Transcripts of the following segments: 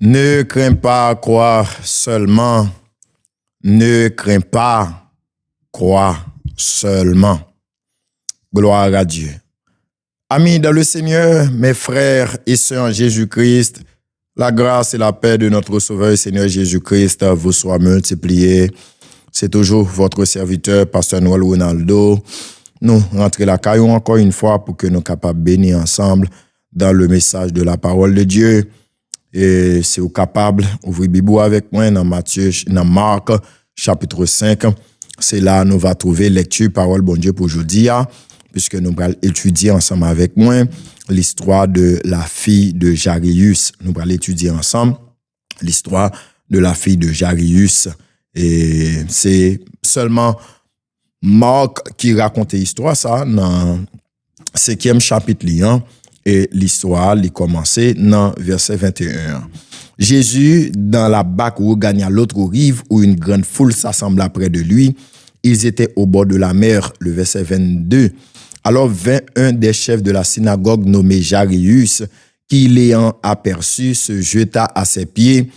Ne crains pas, crois seulement. Ne crains pas, crois seulement. Gloire à Dieu. Amis dans le Seigneur, mes frères et sœurs en Jésus-Christ, la grâce et la paix de notre Sauveur et Seigneur Jésus-Christ vous soient multipliées. C'est toujours votre serviteur, Pasteur Noël Ronaldo. Nous rentrons la caillou encore une fois pour que nous soyons capables de bénir ensemble dans le message de la parole de Dieu. Et si vous êtes capable, ouvrez Bible avec moi dans Marc, chapitre 5. C'est là nous va trouver lecture, parole bon Dieu pour aujourd'hui, puisque nous allons étudier ensemble avec moi l'histoire de la fille de Jairus. Nous allons étudier ensemble l'histoire de la fille de Jairus. Et c'est seulement Marc qui raconte l'histoire, ça, dans le 5e chapitre, et l'histoire, il commençait dans verset 21. Jésus, dans la barque où gagna l'autre rive, où une grande foule s'assembla près de lui, ils étaient au bord de la mer, le verset 22. Alors vint un des chefs de la synagogue nommé Jairus, qui l'ayant aperçu, se jeta à ses pieds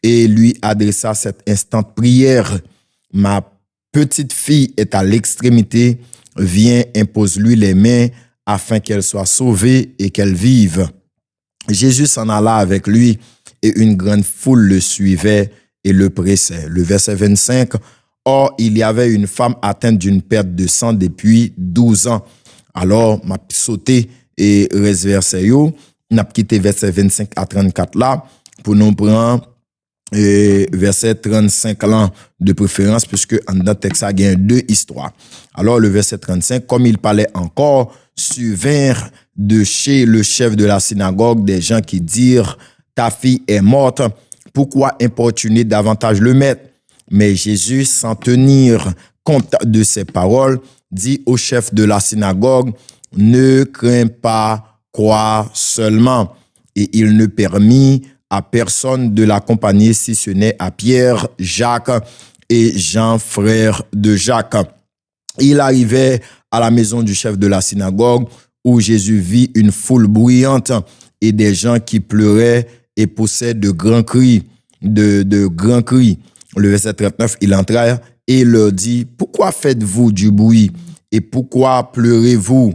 et lui adressa cette instante prière. Ma petite fille est à l'extrémité, viens, impose-lui les mains afin qu'elle soit sauvée et qu'elle vive. Jésus s'en alla avec lui et une grande foule le suivait et le pressait. Le verset 25, or il y avait une femme atteinte d'une perte de sang depuis 12 ans. Alors, m'a sauté et reste verset yo, n'a quitté verset 25 à 34 là pour nous prendre verset 35 là de préférence, puisque en dans texte il y a deux histoires. Alors le verset 35, comme il parlait encore, survinrent de chez le chef de la synagogue des gens qui dirent, ta fille est morte, pourquoi importuner davantage le maître? Mais Jésus, sans tenir compte de ces paroles, dit au chef de la synagogue, ne crains pas, crois seulement. Et il ne permit à personne de l'accompagner si ce n'est à Pierre, Jacques et Jean, frère de Jacques. Il arrivait à la maison du chef de la synagogue où Jésus vit une foule bruyante et des gens qui pleuraient et poussaient de grands cris, de grands cris. Le verset 39, il entra et leur dit, pourquoi faites-vous du bruit et pourquoi pleurez-vous?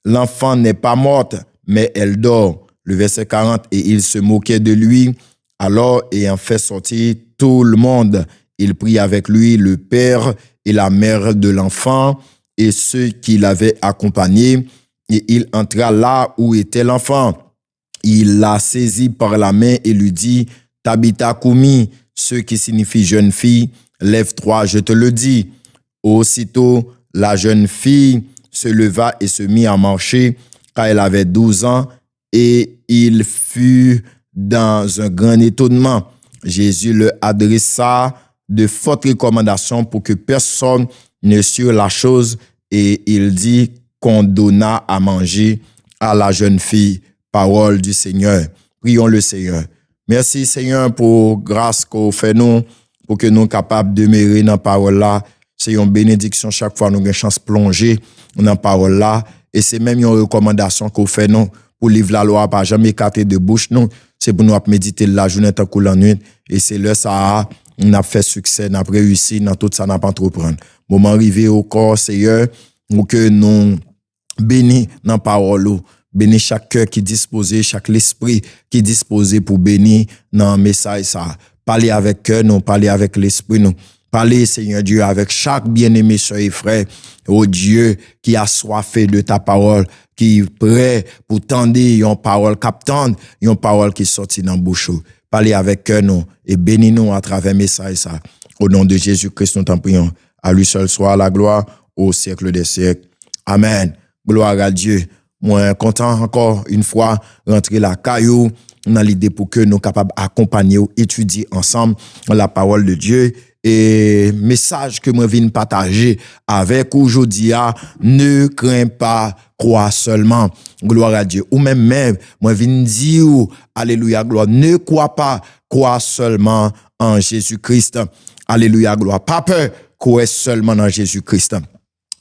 L'enfant n'est pas morte, mais elle dort. Le verset 40, et il se moquait de lui. Alors, ayant fait sortir tout le monde, il prit avec lui le père et la mère de l'enfant et ceux qui l'avaient accompagné, et il entra là où était l'enfant. Il l'a saisi par la main et lui dit, Tabitha Koumi, ce qui signifie jeune fille, lève-toi, je te le dis. Aussitôt, la jeune fille se leva et se mit à marcher, car elle avait 12 ans, et il fut dans un grand étonnement. Jésus leur adressa de fortes recommandations pour que personne ne sût la chose, et il dit qu'on donna à manger à la jeune fille. Parole du Seigneur. Prions le Seigneur. Merci Seigneur pour grâce qu'on fait nous, pour que nous soyons capables de demeurer dans la parole là. C'est une bénédiction chaque fois nous avons une chance de plonger dans la parole là. Et c'est même une recommandation qu'on fait nous pour livre la loi, pas jamais écarter de bouche non. C'est pour nous méditer la journée tant que la nuit. Et c'est là ça on a fait succès, on a réussi dans tout ça, on a pas entreprendre. Moment arrivé au corps Seigneur, pour que nous bénis dans la parole. Bénis chaque cœur qui est disposé, chaque esprit qui est disposé pour bénir dans le message ça. Parlez avec cœur, non, parlez avec l'esprit, non. Parlez, Seigneur Dieu, avec chaque bien-aimé soeur et frère, oh Dieu, qui a soifé de ta parole, qui est prêt pour tendre une parole captante, une parole qui sortit dans la bouche. Parlez avec cœur, non, et bénis-nous à travers le message ça. Au nom de Jésus-Christ, nous t'en prions. À lui seul soit la gloire au siècle des siècles. Amen. Gloire à Dieu. Moi, content encore une fois rentrer la caillou dans l'idée pour que nous soyons capables d'accompagner ou étudier ensemble la parole de Dieu. Et message que moi viens partager avec aujourd'hui, ne crains pas, crois seulement. Gloire à Dieu. Ou même, moi viens dire, alléluia, gloire, ne crois pas, crois seulement en Jésus-Christ. Alléluia, gloire. Pas peur, crois seulement en Jésus-Christ.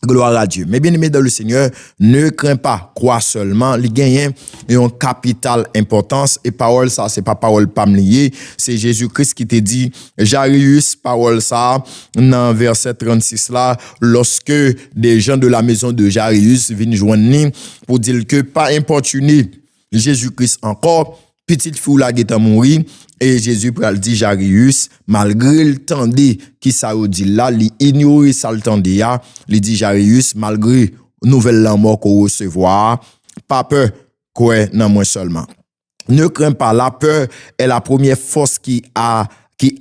Gloire à Dieu. Mais bien aimé dans le Seigneur, ne crains pas, crois seulement. Il gagne une capitale importance et parole ça, c'est pas parole pamlier, c'est Jésus-Christ qui te dit, Jairus, parole ça, dans verset 36 là, lorsque des gens de la maison de Jairus viennent joindre pour dire que pas importuner Jésus-Christ encore, petite fille là qui est mourir. Et Jésus pral dit Jairus, malgré le tendé qui ça dit là, il ignore ça le tendé ya, il dit Jairus, malgré nouvelle la mort qu'on recevoir, pas peur, quoi, non moi seulement. Ne crains pas, la peur est la première force qui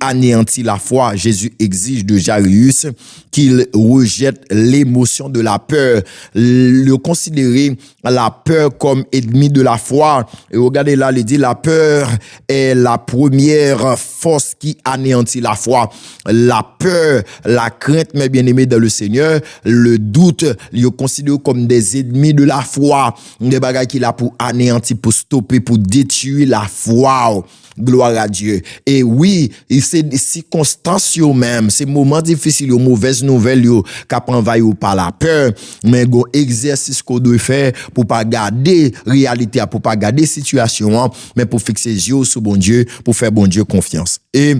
anéantit la foi. Jésus exige de Jairus qu'il rejette l'émotion de la peur, le considérer la peur comme ennemi de la foi. Et regardez là, il dit la peur est la première force qui anéantit la foi. La peur, la crainte, mes bien-aimés dans le Seigneur, le doute, il considère comme des ennemis de la foi, des bagages qu'il a pour anéantir, pour stopper, pour détruire la foi. Gloire à Dieu. Et oui, c'est des circonstances même, ces moments difficiles, les mauvaises nouvelles, qui envahissent par la peur, mais go exercice qu'on doit faire pour pas garder réalité, pour pas garder situation, mais pour fixer les yeux sur bon Dieu, pour faire bon Dieu confiance. Et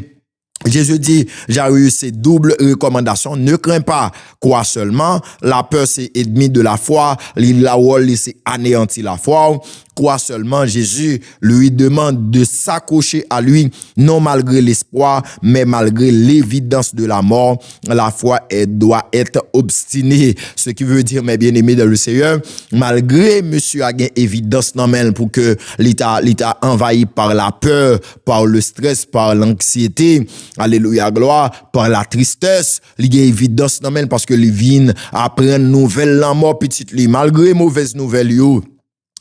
Jésus dit, Jairus, c'est double recommandation. Ne crains pas, crois seulement. La peur, c'est ennemi de la foi. La rôle, c'est anéantir la foi. Crois seulement. Jésus lui demande de s'accrocher à lui, non malgré l'espoir, mais malgré l'évidence de la mort. La foi doit être obstinée. Ce qui veut dire, mes bien-aimés dans le Seigneur, malgré monsieur a gain évidence non mais pour que l'état envahi par la peur, par le stress, par l'anxiété, alléluia, gloire, par la tristesse, il y a évidence non mais parce que les vignes apprennent nouvelle la mort petite li, malgré mauvaise nouvelle yo.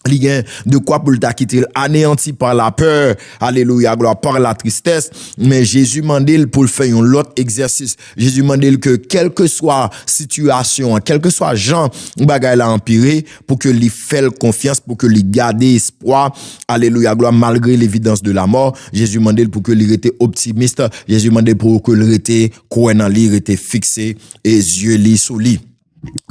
Il y a de quoi pour le quitter anéanti par la peur, alléluia, gloire, par la tristesse, mais Jésus mandel pour le faire un autre exercice. Jésus mandel que quelle que soit situation, quel que soit gens bagay la empiré, pour que lui fait confiance, pour que lui garde espoir, alléluia, gloire, malgré l'évidence de la mort. Jésus mandel pour que lui était optimiste, Jésus mandel pour que lui était croyant, lui était fixé et yeux li sous lui.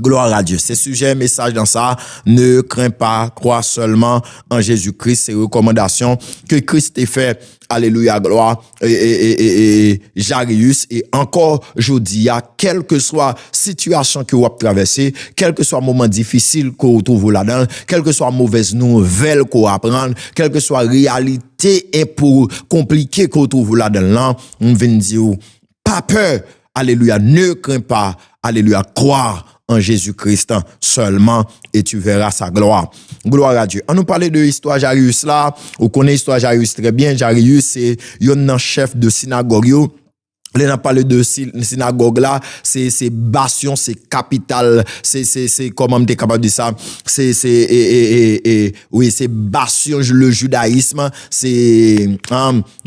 Gloire à Dieu. C'est sujet, message dans ça. Ne crains pas, crois seulement en Jésus-Christ. C'est recommandation que Christ ait fait. Alléluia, gloire. Et Jairus. Et encore, je dis, quelle que soit situation que vous avez traversée, quel que soit moment difficile que vous trouvez là-dedans, quelle que soit mauvaise nouvelle que vous apprenez, quelle que soit réalité et pour compliquer que vous trouvez là-dedans, on vient dire, pas peur. Alléluia, ne crains pas. Alléluia, crois en Jésus-Christ seulement et tu verras sa gloire. Gloire à Dieu. On nous parlait de l'histoire Jairus là. On connaît l'histoire Jairus très bien. Jairus, c'est un chef de synagogue. On a parlé de synagogue là, c'est bastion, c'est capitale, c'est comment on est capable de dire ça, oui, c'est bastion le judaïsme, c'est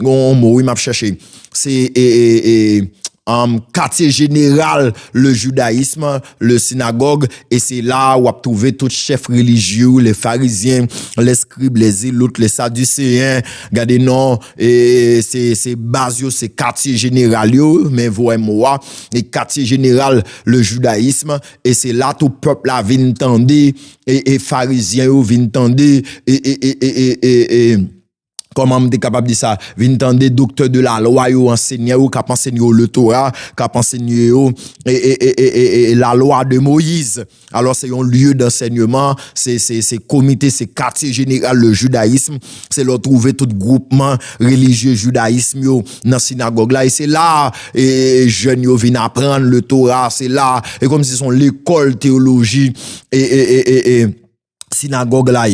oui, m'a cherché. C'est quartier général le judaïsme, le synagogue, et c'est là où on a trouvé tous les chefs religieux, les pharisiens, les scribes, les zélotes, les sadducéens, regardez non, et c'est basio, c'est quartier général, mais vraiment, et quartier général le judaïsme, et c'est là tout peuple là vient tendre, et pharisiens vient tendre, et comment on est capable de dire ça, vient entendre docteur de la loi ou enseignant ou cap enseigner le Torah, cap enseigner et la loi de Moïse. Alors c'est un lieu d'enseignement, c'est comité, c'est quartier général le judaïsme, c'est là trouver tout groupement religieux judaïsme yo dans synagogue là et c'est là et jeunes yo viennent apprendre le Torah, c'est là et comme si sont l'école théologie et synagogue là.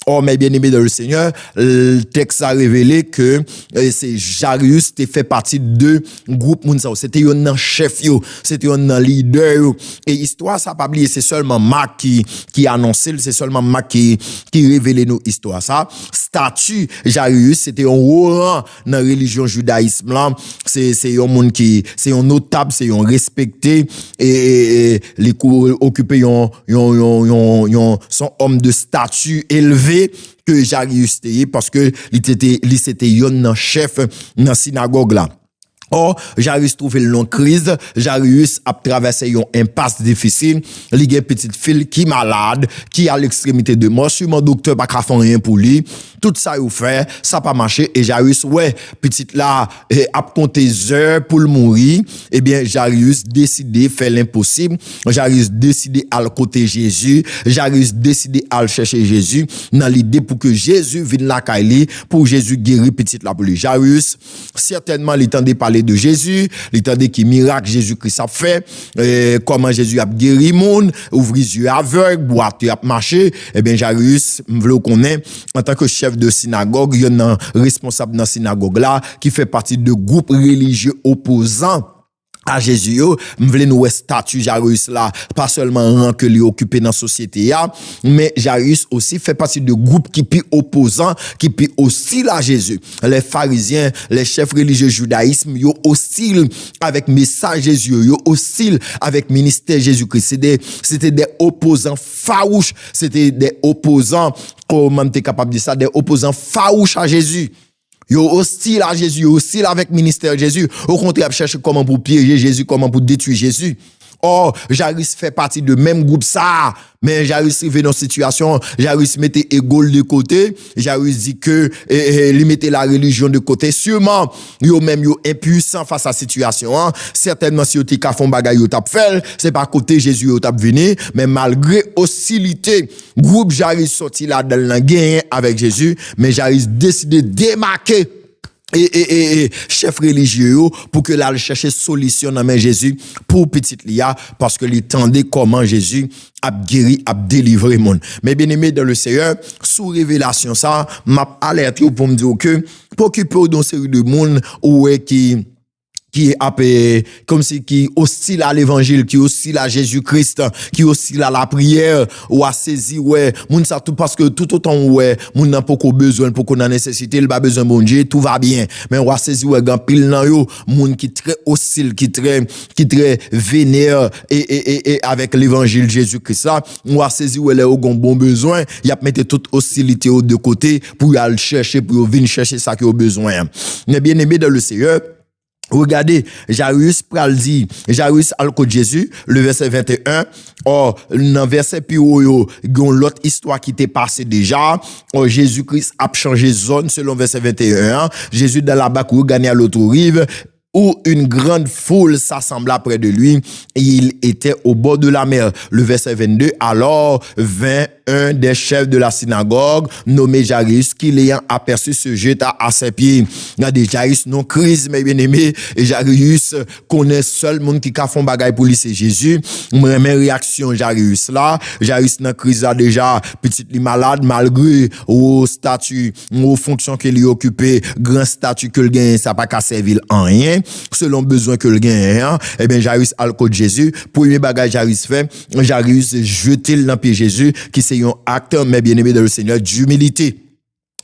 Oh, mais bien aimé dans le Seigneur, le texte a révélé que c'est Jairus qui fait partie de groupe Mounsa. C'était un chef, c'était un leader. Et histoire, ça pas oublié, c'est seulement Marc qui annonçait, c'est seulement Marc qui révélait nos histoires. Ça, statut Jairus, c'était un haut rang dans la religion judaïsme là. C'est un monde qui, c'est un notable, c'est un respecté et les occupés son homme de statut élevé que Jairus était parce que il c'était un chef dans la synagogue là. Or, Jairus trouvé le long crise, Jairus a traversé une impasse difficile, il y a une petite fille qui est malade, qui est à l'extrémité de mort, sûrement docteur pas faire rien pour lui. Tout ça il fait, ça pas marché et Jairus petite là a compté heures pour le mourir, eh bien Jairus décidé faire l'impossible, Jairus décidé à le côté Jésus, Jairus décidé à le chercher Jésus dans l'idée pour que Jésus vienne la caille pour Jésus guérir petite là pour lui. Jairus certainement il tendait parler de Jésus, il tendait qui miracle Jésus-Christ a fait, comment Jésus a guéri monde, ouvrir les yeux aveugles, boiter a marché, eh bien Jairus m'vle connaît en tant que chef de synagogue, il y a un responsable dans la synagogue là qui fait partie de groupes religieux opposants à Jésus, m'vle nous statut Jairus là, pas seulement rang que lui occupé dans la société mais Jairus aussi fait partie de groupes qui pi opposants, qui pi hostile à Jésus. Les pharisiens, les chefs religieux judaïsme, yo hostile avec message Jésus, yo hostile avec ministère Jésus-Christ. C'était des opposants farouches, c'était des opposants, comment t'es capable de dire ça, des opposants farouches à Jésus. Yo hostile à Jésus, yo hostile avec ministère Jésus. Au contraire, cherche comment pour piéger Jésus, comment pour détruire Jésus. Or, Jairus fait partie de même groupe ça. Mais Jairus arrivé dans une situation, Jairus mettait égole de côté. Jairus dit que, il mettait la religion de côté. Sûrement, yo même yo impuissant face à la situation, hein. Certainement, si yo ti ka fon bagay yo tap fait, c'est pas côté Jésus yo tap venu, mais malgré hostilité, groupe Jairus sorti là dans la guerre avec Jésus, mais Jairus décidé de démarquer et chef religieux pour que là chercher solution dans main Jésus pour petite Lia parce que il tendait comment Jésus a guéri a délivré monde. Mais bien aimé dans le Seigneur, sous révélation ça m'a alerté pour me dire que pour occuper dans série de monde qui est comme si qui hostile à l'évangile, qui hostile à Jésus-Christ, qui hostile à la prière, ou à saisir, moun ça tout parce que tout autant, moun n'a pas besoin, pour qu'on a nécessité, il pas besoin bon Dieu, tout va bien. Mais on va saisir, gan pile nan yo, moun qui très hostile, qui très vénère, et avec l'évangile Jésus-Christ là, on va saisir, les ont bon besoin, y a mettre toute hostilité de côté, pour y aller chercher, pour venir chercher ça qui a besoin. Mais bien aimé dans le Seigneur, regardez, Jairus pral dit, Jairus al côté Jésus, le verset 21. Or, dans verset plus haut, gon l'autre histoire qui t'est passée déjà. Or, Jésus-Christ a changé zone selon verset 21. Jésus dans la bac gagné à l'autre rive, où une grande foule s'assembla près de lui, et il était au bord de la mer. Le verset 22, alors vint un des chefs de la synagogue, nommé Jairus, qui l'ayant aperçu se jeta à ses pieds. Regardez, Jairus non crise, mais bien aimé, et Jairus connaît seul monde qui a fait bagay pour lui, c'est Jésus. Même réaction Jairus là, Jairus non crise là déjà, petite li malade, malgré au statut, aux fonctions qu'il lui occupé, grand statut que le gagne, ça pas qu'à servir en rien. Selon besoin que le gagne, eh bien, Jairus al côté Jésus, premier bagage Jairus fait, Jairus jeté dans pied Jésus, qui c'est un acte, mais bien aimé dans le Seigneur, d'humilité.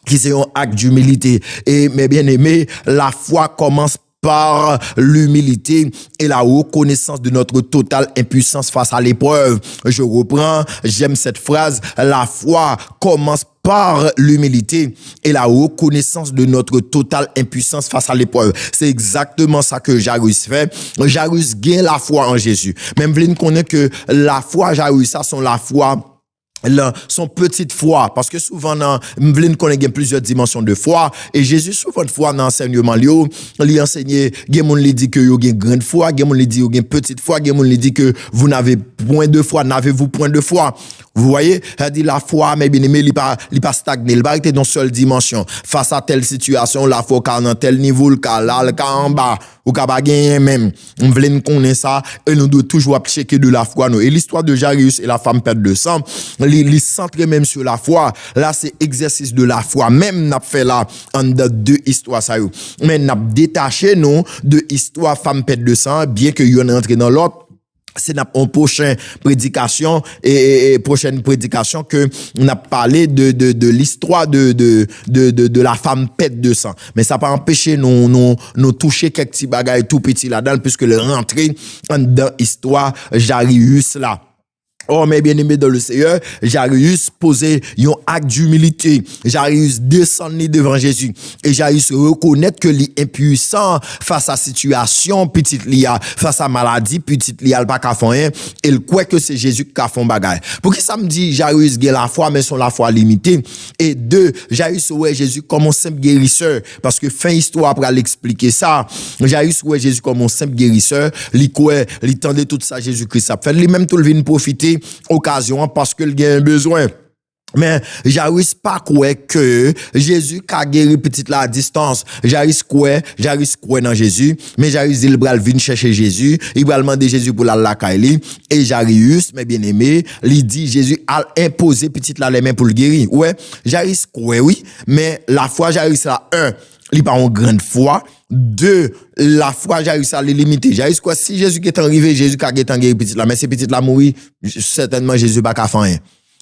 Qui c'est un acte d'humilité. Et, mais bien aimé, la foi commence par l'humilité et la reconnaissance de notre totale impuissance face à l'épreuve. Je reprends, j'aime cette phrase, la foi commence par l'humilité et la reconnaissance de notre totale impuissance face à l'épreuve. C'est exactement ça que Jairus fait. Jairus gagne la foi en Jésus. Même Vline connaît que la foi Jairus, ça sont la foi son petite foi, parce que souvent dans m'vle connaît plusieurs dimensions de foi, et Jésus souvent de foi dans enseignement lui enseigner, gen moun li dit que yo gen grande foi, gen moun li dit yo gen petite foi, gen moun li dit que vous n'avez point de foi, n'avez-vous point de foi. Vous voyez, elle dit la foi, mais bien aimé, il pas stagné, il pas été dans seule dimension. Face à telle situation, la foi quand dans tel niveau, le cas là, le cas en bas, ou ka pas gagner même. On veut connaître ça, et nous devons toujours checker de la foi nous. Et l'histoire de Jairus et la femme perte de sang, il centre même sur la foi. Là, c'est exercice de la foi. Même n'a fait là en deux histoires ça yo. Mais n'a détaché nous de histoire femme perte de sang, bien que yon rentre dans l'autre. C'est une prochaine prédication et prochaine prédication que on a parlé de l'histoire de la femme pète de sang. Mais ça pas empêché nous toucher quelques petits bagages tout petits là-dedans puisque le rentrer dans histoire Jairus là. Oh, mes bien-aimés dans le Seigneur, Jairus posait un acte d'humilité. Jairus descendait devant Jésus. Et Jairus reconnaît que l'impuissant face à situation petite lia, face à maladie petite lia, pas qu'à faire rien. Il croit que c'est Jésus qui a fait bagaille. Pour qui ça me dit Jairus gagne la foi, mais son la foi limitée. Et deux, Jairus ouais Jésus comme un simple guérisseur. Parce que fin histoire pour l'expliquer ça. Jairus ouais Jésus comme un simple guérisseur. Il tendait tout ça Jésus-Christ. Ça fait lui-même tout le vin profiter occasion parce que il a un besoin. Mais Jairus pas quoi que Jésus a guéri petite la distance. Jairus quoi dans Jésus, mais Jairus il bral vinn chercher Jésus, il bral demander Jésus pour la kaili et Jairus mes bien-aimés, il dit Jésus a imposé petite la les mains pour le guérir. Ouais, Jairus quoi oui, mais la foi Jairus là il pas une grande foi. Deux, la foi Jairus a limité. Jairus quoi si Jésus qui est arrivé, Jésus qui a guéri petite là, mais c'est petite la mourir, certainement Jésus pas faire rien.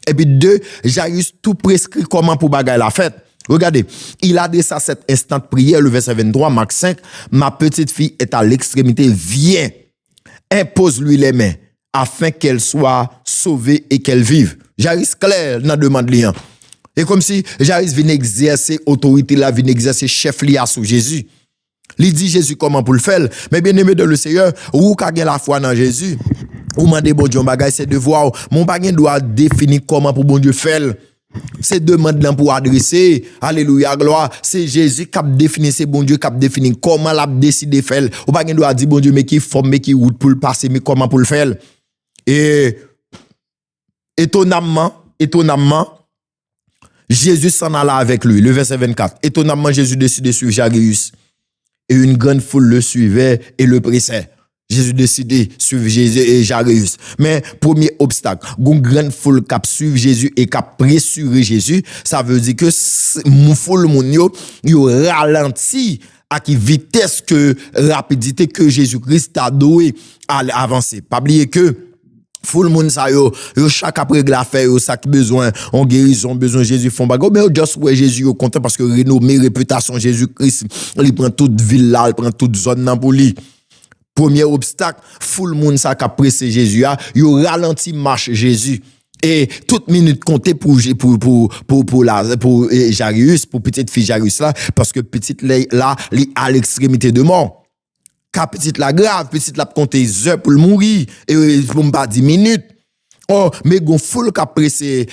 Et puis deux, Jairus tout prescrit comment pour bagaille la fête. Regardez, il adresse à cet instant de prière, le verset 23, Marc 5, ma petite fille est à l'extrémité, viens, impose-lui les mains, afin qu'elle soit sauvée et qu'elle vive. Jairus clair dans demande liant. Et comme si Jairus vient exercer autorité là, vient exercer chef lié sous Jésus. Il dit Jésus comment pour le faire. Mais bien aimé dans le Seigneur, ou qu'a la foi dans Jésus, ou mandé bon Dieu bagay c'est devoir, mon bagay doit définir comment pour bon Dieu faire. C'est demande là pour adresser. Alléluia, gloire. C'est Jésus qui a défini, c'est bon Dieu qui a défini comment l'a décidé faire. Ou bagay doit dire bon Dieu mais qui forme mais qui route pour le passer mais comment pour le faire. Et étonnamment, Jésus s'en alla avec lui, le verset 24. Étonnamment, Jésus décide de suivre Jairus. Et une grande foule le suivait et le pressait. Jésus décidé de suivre Jésus et Jairus. Mais premier obstacle, une grande foule qui suivre Jésus et qui pressurer Jésus, ça veut dire que mon foule yo ralenti à qui vitesse que rapidité que Jésus-Christ a doué à avancer. Pas oublier que full moun sa yo chaque après la fait yo ça qui besoin on guérison besoin Jésus font bago mais just ouais Jésus yo content parce que renommé réputation Jésus-Christ il prend toute ville là il prend toute zone nan pour lui. Premier obstacle full moun sa qui pressé Jésus a yo ralenti marche Jésus et toute minute compter pour Jairus pour petite fille Jairus là parce que petite là li à l'extrémité de mort. Car petite la grave, petite la compter heures pour le mourir et pour pas 10 minutes. Oh, mais gon foule qu'a pressé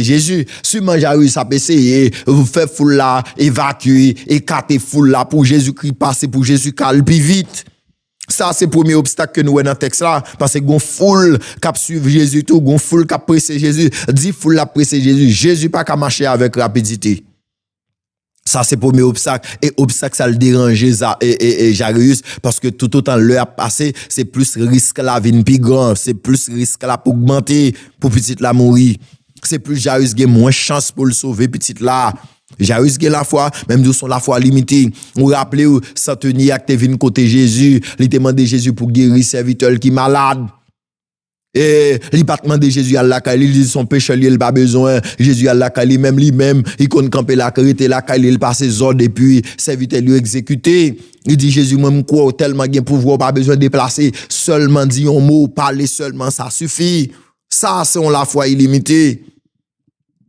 Jésus. Sûrement Jairus a essayé vous faire foule là évacuer écarter foule là pour Jésus-Christ passer pour Jésus calme plus vite. Ça c'est le premier obstacle que nous voyons dans le texte là parce que gon foule qu'a suivre Jésus tout, gon foule qu'a pressé Jésus, dit foule la pressé Jésus, Jésus pas qu'à marcher avec rapidité. Ça, c'est le premier obstacle. Et obstacle, ça le dérange et Jairus, parce que tout autant l'heure passé, c'est plus risque la vie plus grand, c'est plus risque la pour augmenter, pour petite la mourir. C'est plus Jairus qui a moins chance pour le sauver, petite là. Jairus qui a la foi, même d'où sont la foi limitée. Vous rappelez, centenier qui est venu côté Jésus, il demande Jésus pour guérir serviteur qui est malade. Et l'hypatement de Jésus à la caille, il dit son péché, il pas besoin. Jésus à la caille, lui-même, il compte camper la carité, la caille, il passe ses ordres et puis, serviteur lui exécuté. Il dit Jésus, moi, quoi, tellement bien pouvoir, pas besoin de déplacer, seulement dit un mot, parler seulement, ça suffit. Ça, c'est la foi illimitée.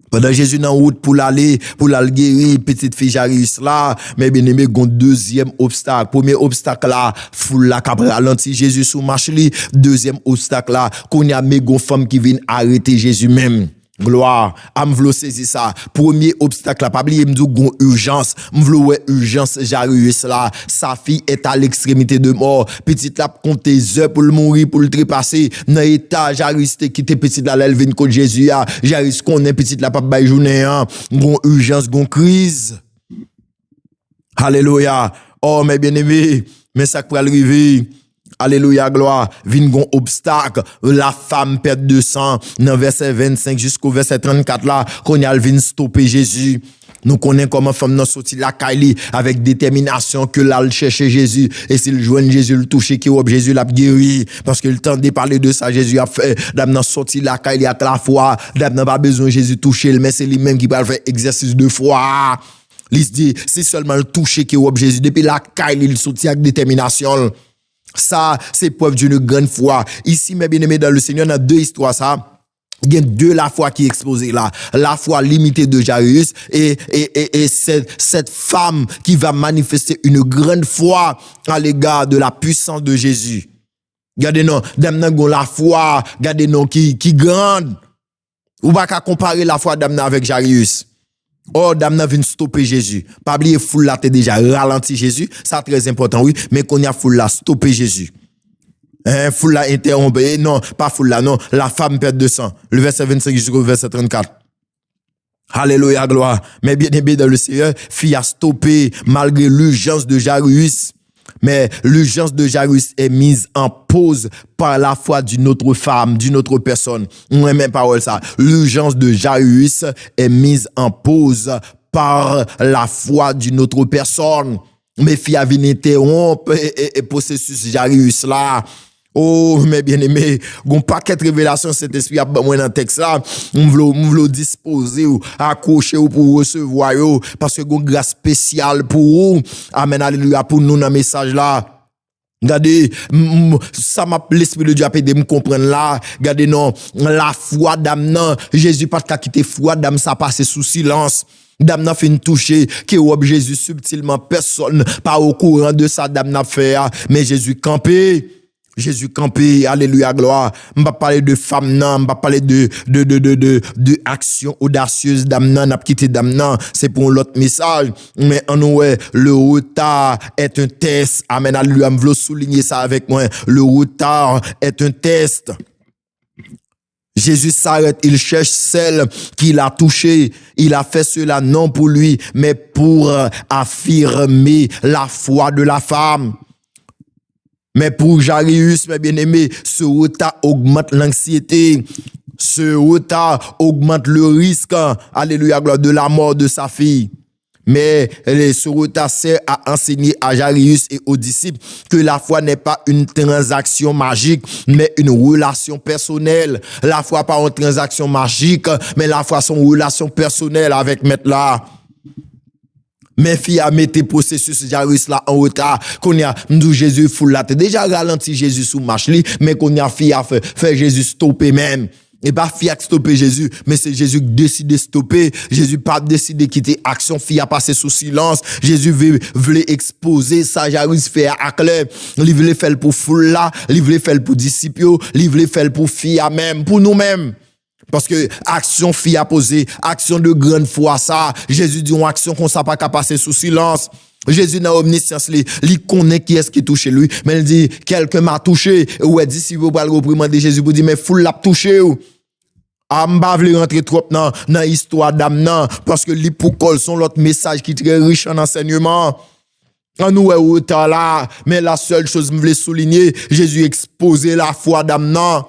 Pendant Jésus dans route pour l'aller guérir petite fille Jairus là, mais bien aimé gon deuxième obstacle. Premier obstacle là, foule la cap ralenti Jésus sous marche li. Deuxième obstacle là, qu'on y a mes gon femme qui viennent arrêter Jésus même. Gloire, m'vlo saisi ça. Premier obstacle là, pas oublier m'dou gon urgence, m'vlo ouais urgence Jairus là, sa fille est à l'extrémité de mort. Petite là compte des heures pour le mourir, pour le trépasser. Dans état Jairus te quitter petite là, elle vient contre Jésus a. Jairus connaît petite là pas bail journée hein. Gon urgence, gon crise. Alléluia. Oh mes bien-aimés, mais ça peut arriver. Alléluia, gloire. Vin gon obstacle. La femme perd de sang. Dans verset 25 jusqu'au verset 34 là, qu'on y a vin stopper Jésus. Nous connaissons comment femme n'a sorti la caille avec détermination que là, elle cherche Jésus. Et s'il joigne Jésus, le toucher qui est Jésus l'a guéri. Parce que le temps de parler de ça, Jésus a fait. Dame n'a sorti la caille à la foi. Dame n'a pas besoin de Jésus toucher, mais c'est lui-même qui va faire exercice de foi. Il se dit, c'est seulement le toucher qui est Jésus. Depuis la caille, il sortit avec détermination. Ça, c'est preuve d'une grande foi. Ici, mes bien-aimés dans le Seigneur, dans deux histoires, ça. Il y a deux la foi qui est exposée là. La foi limitée de Jairus et cette femme qui va manifester une grande foi à l'égard de la puissance de Jésus. Regardez non, d'amna gon la foi, regardez non qui grande. Ou pas qu'à comparer la foi d'amna avec Jairus. Oh, d'amna vient stopper Jésus. Pas oublier foule là t'es déjà ralenti Jésus, ça très important oui, mais qu'on y a foule là stopper Jésus. Foule la interrompé, non, pas foule la, non, la femme perd de sang. Le verset 25 jusqu'au verset 34. Alléluia, gloire. Mais bien aimé dans le Seigneur, fille a stoppé malgré l'urgence de Jairus. Mais l'urgence de Jairus est mise en pause par la foi d'une autre femme, d'une autre personne. On même parole ça. L'urgence de Jairus est mise en pause par la foi d'une autre personne. Mais fille a venu interrompre et processus Jairus là. Oh, mes bien-aimés, gon paquet de révélations cet esprit a moi dans texte là, on veut disposer ou accrocher ou pour recevoir yo parce que gon grâce spéciale pour vous. Amen, alléluia pour nous dans message là. Regardez, ça m'a l'esprit de Dieu a aidé me comprendre là. Regardez non, la foi d'âme non, Jésus pas qu'à quitter foi d'âme ça passe sous silence. Dame n'a fait toucher qui robe Jésus subtilement personne pas au courant de ça dame n'a fait mais Jésus campé. Jésus campé, alléluia, gloire. On va parler de femme nan, on va parler de action audacieuse d'âme nan, n'a quitté d'âme nan, c'est pour l'autre message. Mais en ouais, le retard est un test. Amen, alléluia, je veux souligner ça avec moi. Le retard est un test. Jésus s'arrête, il cherche celle qu'il a touchée. Il a fait cela non pour lui, mais pour affirmer la foi de la femme. Mais pour Jairus, mes bien-aimés, ce retard augmente l'anxiété. Ce retard augmente le risque, alléluia, gloire, de la mort de sa fille. Mais ce retard sert à enseigner à Jairus et aux disciples que la foi n'est pas une transaction magique, mais une relation personnelle. La foi pas une transaction magique, mais la foi c'est une relation personnelle avec maître là. Mes filles a mis processus Jairus là en retard. Qu'on y a nous Jésus foule là. Déjà ralenti Jésus sous marche li, mais qu'on y a fille a fait Jésus stopper même. Et pas fille a stoppé Jésus, mais c'est Jésus qui décide de stopper. Jésus pas décidé de quitter action, fille a passé sous silence. Jésus voulait exposer ça, Jairus fait à clair. Il voulait faire pour foule là, il voulait faire pour disciples, il voulait faire pour fille à même, pour nous-mêmes. Parce que action fille a posé, action de grande foi ça. Jésus dit une action qu'on sait pas qu'à passer sous silence. Jésus dans omniscience il connaît qui est-ce qui touche lui, mais il dit quelqu'un m'a touché. Ou elle dit si vous pas le reprimander Jésus pour dire mais foule l'a touché ou. M'pa vle rentrer trop dans histoire d'âme nan parce que li pour col son l'autre message qui très riche en enseignement. En nous est retard là, mais la seule chose que je voulais souligner, Jésus exposé la foi d'âme nan.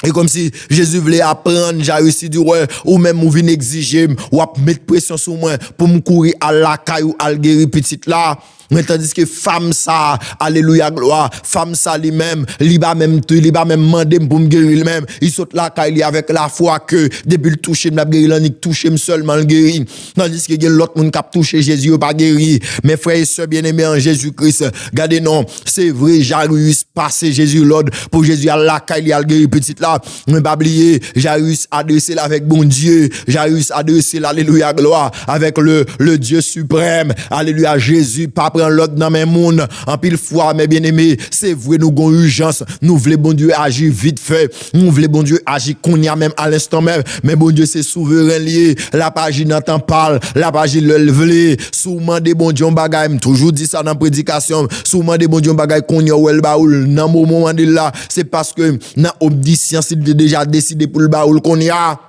Et comme si Jésus voulait apprendre, j'ai réussi du ouais, ou même ou vinn exiger, ou à mettre pression sur moi pour me courir à la caille ou à le guérir petite là. Mais tandis que femme ça, alléluia gloire, femme ça lui-même, il va même demander pour me guérir lui-même. Il saute la caille avec la foi que depuis le toucher, m'a guéri l'anique toucher seulement le guéri. Tandis que l'autre monde qui a touché Jésus pas guéri. Mes frères et sœurs bien-aimés en Jésus-Christ, regardez non, c'est vrai Jairus passé Jésus l'ordre pour Jésus à la caille à le guérir petite là. Mais pas oublier, Jairus adressé là avec bon Dieu, Jairus adressé l'alléluia gloire avec le Dieu suprême. Alléluia Jésus pas prend l'autre dans mes monde en pile fois mes bien-aimés, c'est vrai nous avons urgence, nous voulons bon Dieu agir vite fait, nous voulons bon Dieu agir qu'on y a même à l'instant même, mais bon Dieu c'est souverain lié, la page n'entend parle, la page le veut, souvent des bon Dieu bagaille, toujours dit ça dans prédication, souvent des bon Dieu bagaille qu'on y a ou el baoul dans moment de là, c'est parce que dans obéissance il déjà décidé pour le baoul qu'on y a.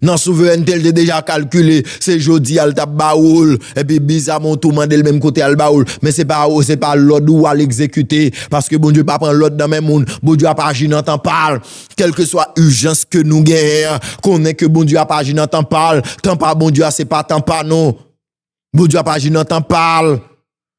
Non, souveraineté, il a déjà calculé, c'est jodi, al tap baoul, et puis bizarrement, tout le monde le même côté al baoul, mais c'est pas l'ordre ou à l'exécuter, parce que bon Dieu pas prendre l'ordre dans même monde, bon Dieu a pas agi dans temps parle, quelle que soit urgence que nous gagnons, qu'on est que bon Dieu a pas agi dans temps parle, temps pas bon Dieu, c'est pas temps pas non, bon Dieu a pas agi dans temps parle.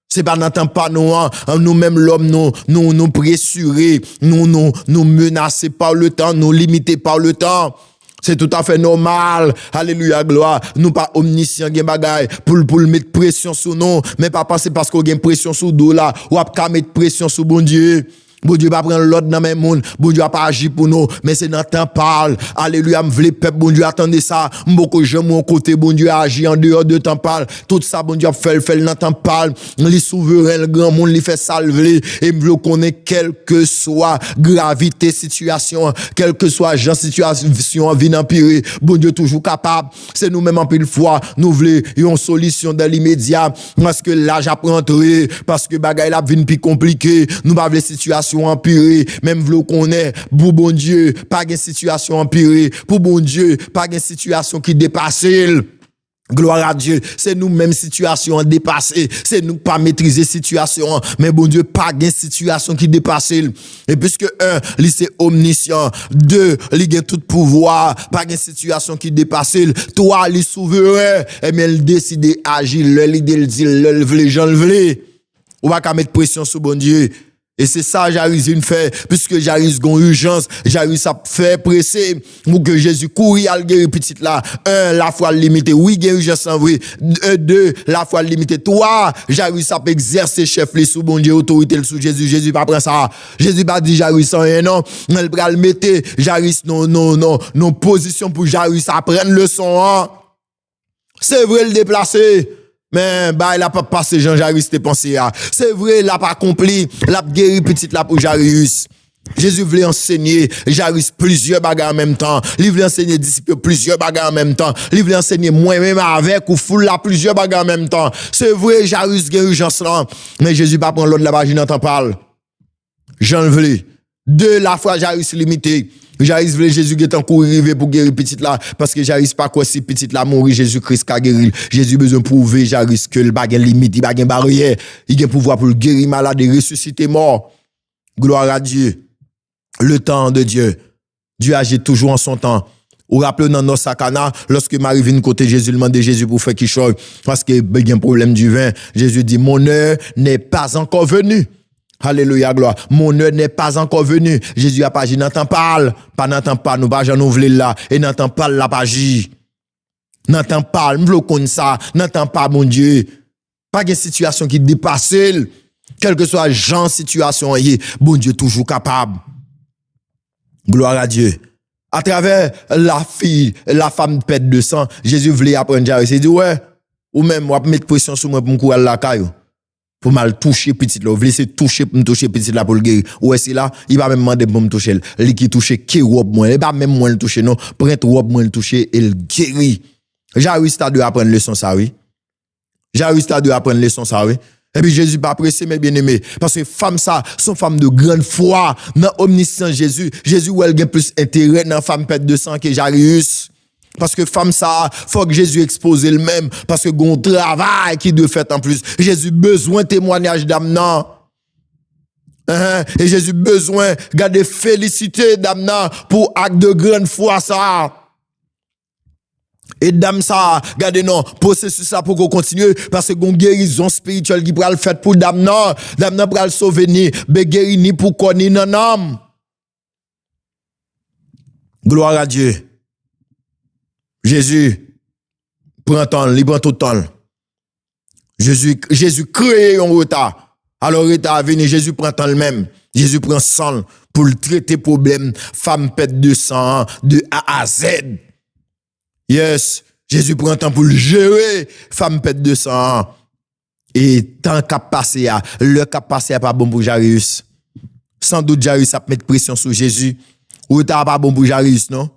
C'est pas n'entend pas nous même l'homme nous pressurer, nous menacer par le temps, nous limiter par le temps. C'est tout à fait normal. Alléluia, gloire. Nous pas omniscients, gen bagay, pour mettre pression sur nous, mais pas penser parce qu'on gen pression sur nous là, ou pas mettre pression sur bon Dieu. Bon Dieu va prendre l'autre dans même monde. Bon Dieu va pas agir pour nous. Mais c'est dans temps parle. Alléluia. M'vle peuple. Bon Dieu attendez ça. M'boko j'aime mon côté. Bon Dieu agit en dehors de temps parle. Tout ça, bon Dieu fait dans temps parle. Les souverains, le grand monde, les fait salver. Et m'vle connaît quelle que soit gravité, situation, quelle que soit genre situation, vie empirer. Bon Dieu toujours capable. C'est nous-mêmes en pile fois. Nous voulons une solution dans l'immédiat. Parce que là, j'apprends entrer. Parce que bagay la vie plus compliqué. Nous pas les situations empirée, même v'lou qu'on est, pour bon Dieu, pas de situation empirée, pour bon Dieu, pas de situation qui dépasse. Gloire à Dieu, c'est nous même situation dépassée, c'est nous pas maîtriser situation, mais bon Dieu pas de situation qui dépasse. Et puisque un, lui c'est omniscient, deux, lui a tout pouvoir, pas de situation qui dépasse. Toi, lui souverain, et bien il décide d'agir, l'idée il dit le vle, j'en le vle. On va pas mettre pression sur bon Dieu. Et c'est ça, Jairus une fait, puisque Jairus gon urgence, Jairus a fait presser, pour que Jésus courir à guérir petite là. Un, la foi limitée. Oui, il y a urgence en vrai. Deux, la foi limitée. Trois, Jairus a exercer chef les sous bon Dieu, autorité sous Jésus. Jésus pas prend ça. Jésus pas dit Jairus en rien, non. Elle va le mettre, Jairus, non, position pour Jairus apprendre leçon, hein. C'est vrai le déplacer. Mais, bah, il a pas passé Jean Jairus te pensé à. C'est vrai, il a pas accompli, il a guéri petite là pour Jairus. Jésus voulait enseigner Jairus plusieurs bagages en même temps. Il voulait enseigner disciples plusieurs bagages en même temps. Il voulait enseigner moi-même avec ou foule là plusieurs bagages en même temps. C'est vrai, Jairus guéri urgence là. Mais Jésus pas prendre l'autre là-bas, je n'entends pas. Jean le voulait. Deux, la foi Jairus limité. Jairus voulait Jésus qui est en cours arrivé pour guérir petite là parce que Jairus pas quoi si petite là mourir Jésus-Christ a guéri. Jésus besoin prouver Jairus que le bagage limite, il bagage barrière, il a pouvoir pour guérir malade et ressusciter mort. Gloire à Dieu. Le temps de Dieu. Dieu agit toujours en son temps. Ou rappelez dans nos sakana, lorsque Marie vient côté Jésus, demande Jésus pour faire quelque chose parce que il y a un problème du vin. Jésus dit mon heure n'est pas encore venue. Alléluia, gloire. Mon heure n'est pas encore venue. Jésus a pas dit, n'entend pas, nous pas j'en ouvre là, et n'entend pas la pas dit. N'entend pas, m'vle comme ça, n'entend pas, mon Dieu. Pas de situation qui dépasse, quelle que soit genre situation, bon Dieu toujours capable. Gloire à Dieu. À travers la femme pète de sang, Jésus voulait apprendre Jairus. Il dit, ouais, ou même, moi, mettre pression sur moi pour me courir la caillou. Pour mal toucher petit là, vous laissez toucher pour me toucher petit là pour le guérir. Ouais, c'est là, il va même demander pour me toucher. Lui qui touche qui robe moi, il va même moi le toucher non, prendre robe moi le toucher et le guérir. Jairus t'a dû apprendre leçon ça oui. Jairus t'a dû apprendre leçon ça oui. Et puis Jésus pas pressé mes bien-aimés parce que femme ça, sont femmes de grande foi dans omniscient Jésus. Jésus ou elle gagne plus intérêt dans femme pète de sang que Jairus. Parce que femme ça, faut que Jésus expose le même. Parce que gon travail qui doit faire en plus. Jésus besoin témoignage d'âme non. Et Jésus besoin garder féliciter d'âme non pour acte de grande foi ça. Et dame ça, gardez non, processus ça pour qu'on continue parce que gon guérison spirituelle qui pral fait pour dame non pral sauver ni be guéri ni pour qu'on ni nan âme. Gloire à Dieu. Jésus prend temps, il prend tout le temps. Jésus crée un retard. Alors retard à venir, Jésus prend temps le même. Jésus prend sang pour le traiter problème femme pète de sang de A à Z. Yes, Jésus prend temps pour le gérer femme pète de sang. Et tant qu'a passé le qu'a passé pas bon pour Jairus. Sans doute Jairus a mettre pression sur Jésus. Retard pas bon pour Jairus non?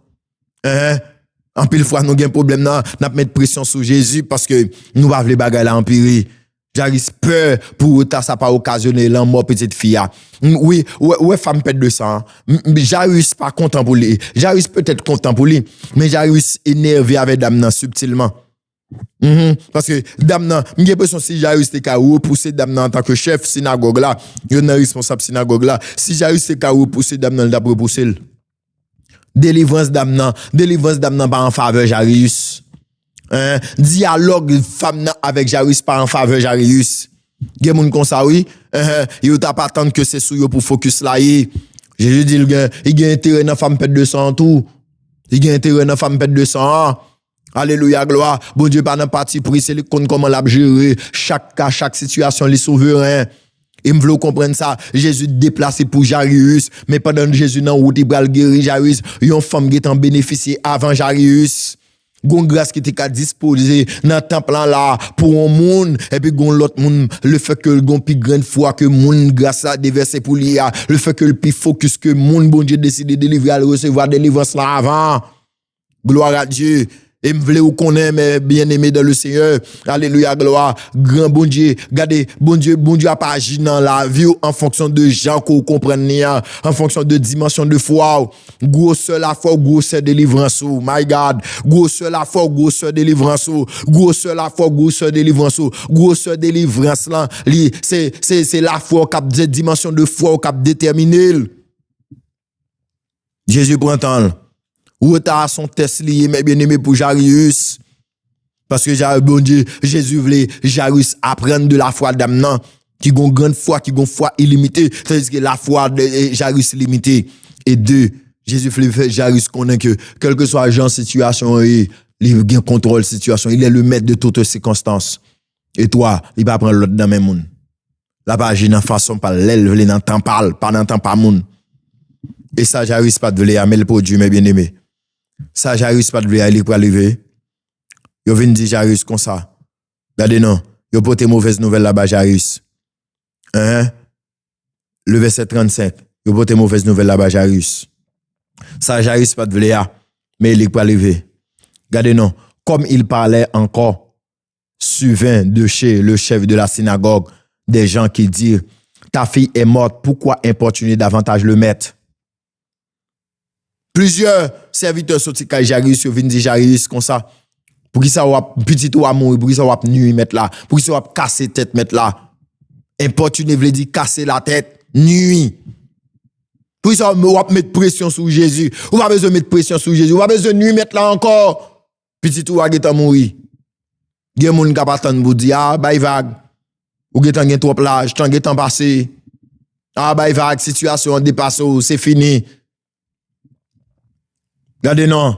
En pile fois, nous avons un problème, nous mettre pression sur Jésus parce que nous avons les bagages à empirer. Jairus peur pour ça pas occasionner la mort petite fille. Oui, femme pète de sang. Jairus pas content pour lui. Jairus peut-être content pour lui, mais Jairus énervé avec dame subtilement. Parce que dame j'ai l'impression si Jairus était qu'à repousser dame en tant que chef synagogue là, il est responsable synagogue là. Si Jairus était qu'à repousser dame il a repousser. Délivrance d'âme pas en faveur Jairus. Dialogue femme avec Jairus pas en faveur Jairus. Gen moun kon ça oui, yo t'a pas attendre que c'est sou yo pour focus là. Jésus dit il y a intérêt dans femme pète de sang tout. Il y a intérêt dans femme pète de sang. Alléluia, gloire. Bon Dieu, pas dans parti pris, c'est lui qui compte comment l'a gérer. Chaque cas, chaque situation, les souverains. Et me veut comprendre ça. Jésus déplacé pour Jairus, mais pendant Jésus dans route, il va guérir Jairus. Une femme qui est en bénéficié avant Jairus. Gon grâce qui était disposé dans temple là pour un monde et puis gon l'autre monde le fait que gon plus grande foi que monde grâce à déverser pour lui le fait que le plus focus que monde bon Dieu décide de délivrer à recevoir délivrance là avant. Gloire à Dieu. Et me voulez ou connaît mes bien-aimés dans le Seigneur. Alléluia, gloire. Grand bon Dieu. Regardez, bon Dieu a pas agi dans la vie en fonction de gens qu'on comprenne, en fonction de dimension de foi. Gros la foi, gros délivrance. My God. Gros la foi, gros délivrance. Gros la foi, gros délivrance. Gros délivrance là, c'est la foi qui a dimension de foi qui a déterminé. Jésus prend temps. Ou t'as son test lié, mais bien aimé pour Jairus. Parce que bon Dieu, Jésus voulait Jairus apprendre de la foi d'Amnan, qui a une grande foi, qui a une foi illimitée. C'est-à-dire que la foi de Jairus est limitée. Et deux, Jésus voulait faire Jairus connaître que, quel que soit la situation, il a contrôle la situation. Il est le maître de toutes circonstances. Et toi, il va prendre l'autre dans le même monde. La pas agir dans façon par l'aile, dans le temps parle, pas dans le temps pas monde. Et ça, Jairus pas de voler à pour Dieu, mes bien-aimés. Ça, Jairus pas de voler à lui pour arriver. Yo vient dire Jairus comme ça. Regardez non, yo porte mauvaise nouvelle là-bas Jairus. Hein? Le verset 35. Yo porte mauvaise nouvelle là-bas Jairus. Ça, Jairus pas de voler à, mais il est pour arriver. Regardez non, comme il parlait encore, survint de chez le chef de la synagogue des gens qui dirent, ta fille est morte, pourquoi importuner davantage le maître? Plusieurs serviteurs sortis quand Jairus, ils viennent dire Jairus comme ça. Pour qui ça va petit ou mourir, pour qui ça va nuit mettre là, pour qui ça va casser tête mettre là. Importuner veut dire casser la tête, nuit. Pour qui ça va mettre pression sur Jésus. Ou pas besoin de mettre pression sur Jésus, ou pas besoin de nuit mettre là encore. Petit ou va mourir. Il y a des gens qui pas attendre pour dire ah bah vague. Ou getan gen trop plage, tant getan passé. Ah bah vague situation dépasse, c'est fini. Regardez non.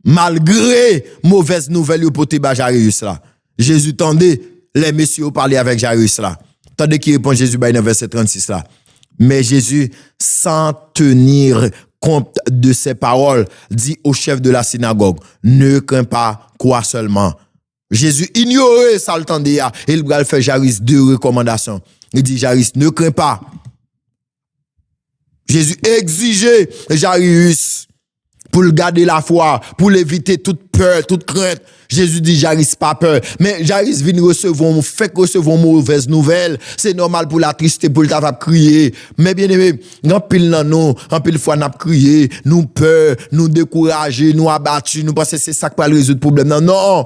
Malgré mauvaise nouvelle yo pote ba Jairus là. Jésus tendait les messieurs parler avec Jairus là. Tandis qu'il répond Jésus dans verset 36 là. Mais Jésus sans tenir compte de ses paroles dit au chef de la synagogue, ne crains pas, crois seulement. Jésus ignorait ça le tendait et il va faire Jairus deux recommandations. Il dit Jairus ne crains pas. Jésus exigeait Jairus pour garder la foi, pour éviter toute peur, toute crainte. Jésus dit, Jairus pas peur. Mais Jairus vient recevoir une mauvaise nouvelle. C'est normal pour la tristesse, pour le tabac crier. Mais bien aimé, en pile nan nous, en pile fois n'a crié, nous peur, nous décourager, nous abattus, nous penser c'est ça qui va résoudre le problème. Non, non.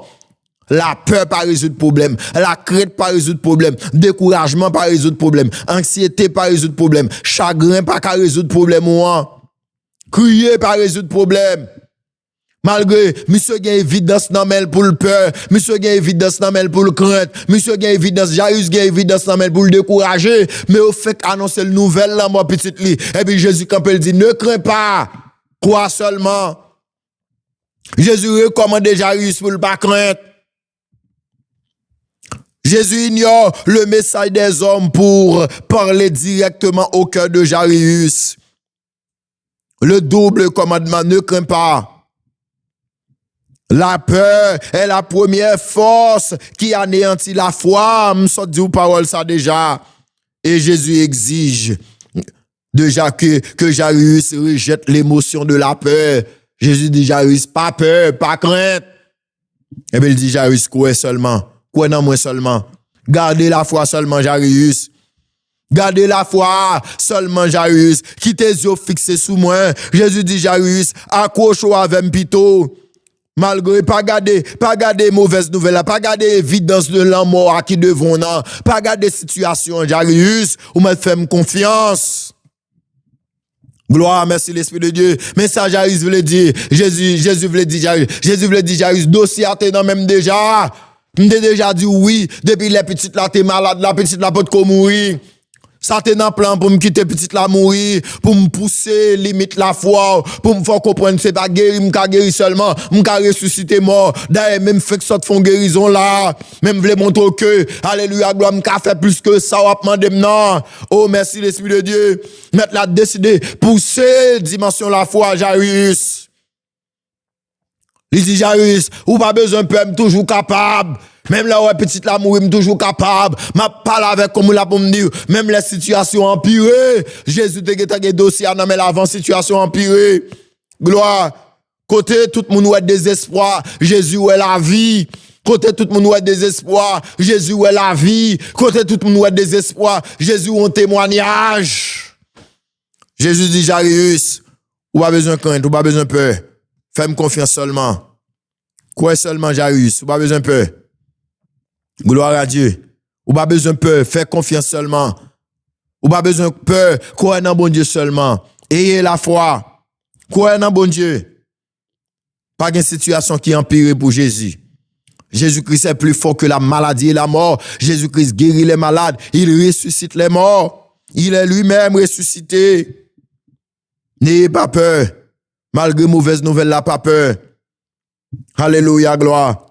La peur pas résoudre le problème, la crainte pas résoudre le problème, découragement pas résoudre le problème, anxiété pas résoudre le problème, chagrin pas résoudre le problème crier pas résoudre problème. Malgré monsieur gagne évidence dans mel pour le peur, monsieur gagne évidence dans mel pour le crainte, monsieur gagne évidence Jairus gagne évidence dans mel pour le décourager, mais au fait annoncer le nouvelle là moi petite li et puis Jésus quand il dit ne crains pas, crois seulement. Jésus recommande Jairus pour le pas craindre. Jésus ignore le message des hommes pour parler directement au cœur de Jairus. Le double commandement, ne crains pas. La peur est la première force qui anéantit la foi. M'sot dit ou parole ça déjà. Et Jésus exige déjà que Jairus rejette l'émotion de la peur. Jésus dit Jairus, pas peur, pas crainte. Et bien il dit Jairus, crois seulement. Crois dans moi seulement. Gardez la foi seulement, Jairus. Gardez la foi seulement, Jairus. Qui tes yeux fixés sous moi. Jésus dit, Jairus, accroche-toi avec pito. Malgré pas garder mauvaise nouvelle, pas garder évidence de la mort à qui devons, non. Pas garder situation, Jairus, ou me faire confiance. Gloire, merci l'Esprit de Dieu. Mais ça, Jairus voulait dire, Jésus voulait dire, Jairus, dossier à t'es dans même déjà. M'te déjà dit oui, depuis les petites là, t'es malade, la petite là, peut te mourir. Ça t'est dans plan pour me quitter petite la mourir, pour me pousser limite la foi, pour me faire comprendre que c'est pas guéri, m'ka guéri seulement, m'ka ressusciter mort. D'ailleurs même fait que ça te font guérison là, même vle montrer que alléluia gloire m'ka fait plus que ça ou demander non. Oh merci l'esprit de Dieu. Mettre la décider pousser dimension la foi Jairus. Il dit Jairus, ou pas besoin peur, toujours capable. Même là, ouais, petite la mourir, toujours capable. M'a parlé avec comme là pour me dire, même les situations empirées. Jésus te gete dossier, non, mais l'avant situation empirée. Gloire. Côté tout le monde ouais désespoir, Jésus ouais la vie. Côté tout le monde ouais désespoir, Jésus ouais la vie. Côté tout le monde ouais désespoir, Jésus un témoignage. Jésus dit Jairus, ou pas besoin de crainte, ou pas besoin de peur. Fais-moi confiance seulement. Quoi seulement Jairus, ou pas besoin de peur. Gloire à Dieu. Ou pas besoin de peur, fais confiance seulement. Ou pas besoin de peur, croyez dans bon Dieu seulement. Ayez la foi. Croyez dans bon Dieu. Pas de situation qui empire pour Jésus. Jésus-Christ est plus fort que la maladie et la mort. Jésus-Christ guérit les malades, il ressuscite les morts. Il est lui-même ressuscité. N'ayez pas peur. Malgré mauvaise nouvelle, là, pas peur. Alléluia, gloire.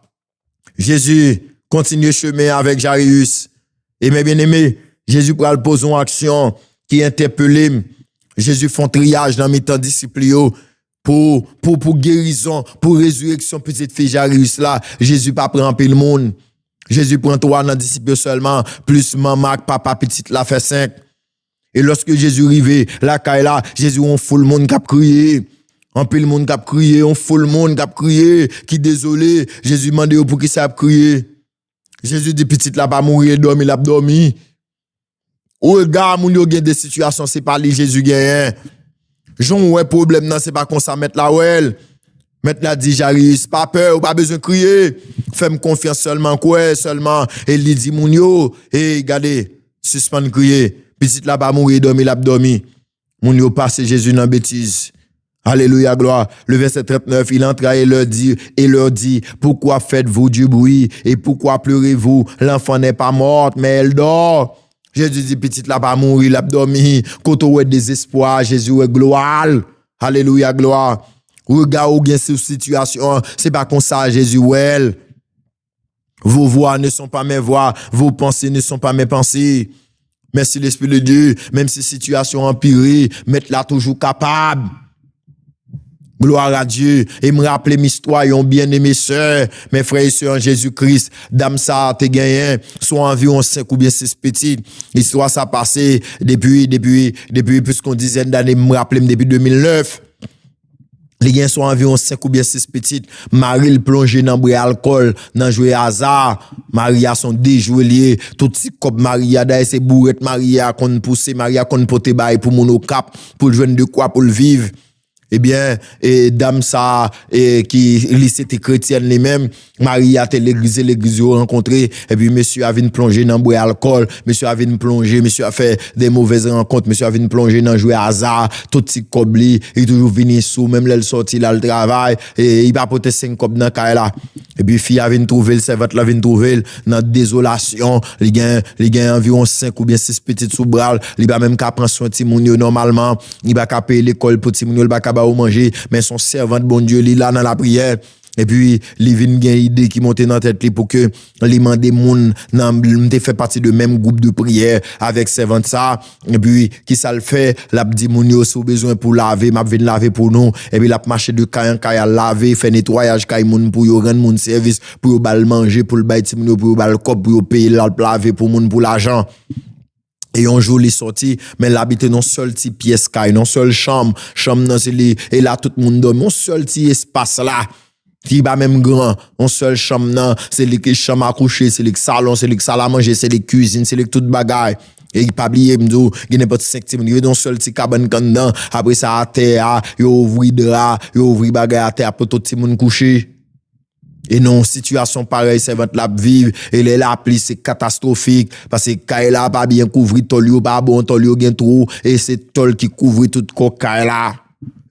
Jésus continue chemin avec Jairus. Et mes bien-aimés, Jésus prend le poser en action qui interpelle. Jésus fait un triage dans mes temps disciples pour guérison, pour résurrection petite fille Jairus là. Jésus pas prend pile monde. Jésus prend 3 dans disciples seulement, plus maman, papa, petite la fait 5. Et lorsque Jésus arrive, la caille là, Jésus on fout le monde qui a crié. En pile monde qui a crié, on fout le monde qui a crié, qui désolé. Jésus demande pour qui ça a crié. Jésus dit petite là pas mourir, dormir, il a dormi. Ou regarde moun yo gen des situations, c'est pas li Jésus gagne. Jon ouais problème non, c'est pas comme ça mettre la well. Mettre la dit Jairus, pas peur, ou pas besoin de crier. Fais-moi confiance seulement, quoi seulement. Et il dit moun yo, regardez, suspend crier. Petite là pas mourir, dormir, il a dormi. Moun yo passe Jésus dans bêtise. Alléluia, gloire. Le verset 39, il entra et leur dit, pourquoi faites-vous du bruit et pourquoi pleurez-vous? L'enfant n'est pas morte, mais elle dort. Jésus dit, petite là pas mourir, il a dormi. Quand on est désespoir, Jésus est gloire. Alléluia, gloire. Regarde où bien cette situation, c'est pas comme ça, Jésus est. Vos voix ne sont pas mes voix, vos pensées ne sont pas mes pensées. Merci l'Esprit de Dieu, même si situation empirée, mettre là toujours capable. Gloire à Dieu. Et me rappeler mes histoires, yon bien-aimés sœurs, mes frères et sœurs en Jésus-Christ. Dame ça, te gagné, soit environ 5 ou bien 6 petites. L'histoire ça passé depuis plus qu'une dizaine d'années, me rappeler depuis 2009. Les gens sont environ 5 ou bien 6 petites. Marie le plongé dans le alcool, dans jouer hasard. Maria sont déjoués. Tout petit cop Maria, d'ailleurs, c'est bourrette Maria, qu'on pousse Maria, qu'on pote bail pour mon cap, pour le joindre de quoi, pour le vivre. Eh bien, dame ça, qui lycée chrétienne lui-même, Marie a été l'église rencontré, et puis monsieur a venu plonger dans boire alcool, monsieur a venu plonger, monsieur a fait des mauvaises rencontres, monsieur a venu plonger dans jouer hasard, tout petit cobli, il toujours venu sous, même là, il sorti là, le travail, et il va porter 5 cobs dans le là. Et puis, fille a venu trouver, le servante là venu trouver, dans désolation, il gagne environ 5 ou bien 6 petites sous bras, il va même qu'à prendre soin de Timounio normalement, il va qu'à payer l'école pour Timounio, il va qu'à ou manger, mais son servant bon Dieu, il là dans la prière. Et puis, il vient une idée qui monte dans la tête pour que les mande moun nan fait partie de même groupe de prière avec servant ça. Et puis, qui ça le fait, l'a dit moun yo sous besoin pour laver, m'a vinn laver pour nous. Et puis, l'a marché de caille en caille laver, fait nettoyage caille moun pour yo rendre moun service, pour yo bal manger, pour le bail ti moun yo, pour yo bal cop, pour yo payer laver pour moun pour l'argent. Et un jour, il est sorti, mais l'habiter non seul petit pièce caille, non seul chambre non c'est li, et là tout le monde dorme, non seul petit espace là, qui pas même grand, non seul chambre non, c'est li qui chambre à coucher, c'est li salon, c'est li salle à manger, c'est li cuisine, c'est li toute bagaille. Et il pas oublier m'dou, il n'est pas 5 minutes, il y a non seul petit cabane dedans, après ça à terre, yo ouvri drap, yo ouvri bagaille à terre pour tout le monde coucher. Et non, situation pareille, c'est votre la vivre, et les la pli, c'est catastrophique, parce que Kaila pas bien couvrir, tolio pas bon, tolio gen trop, et c'est tol qui couvre tout ko Kaila.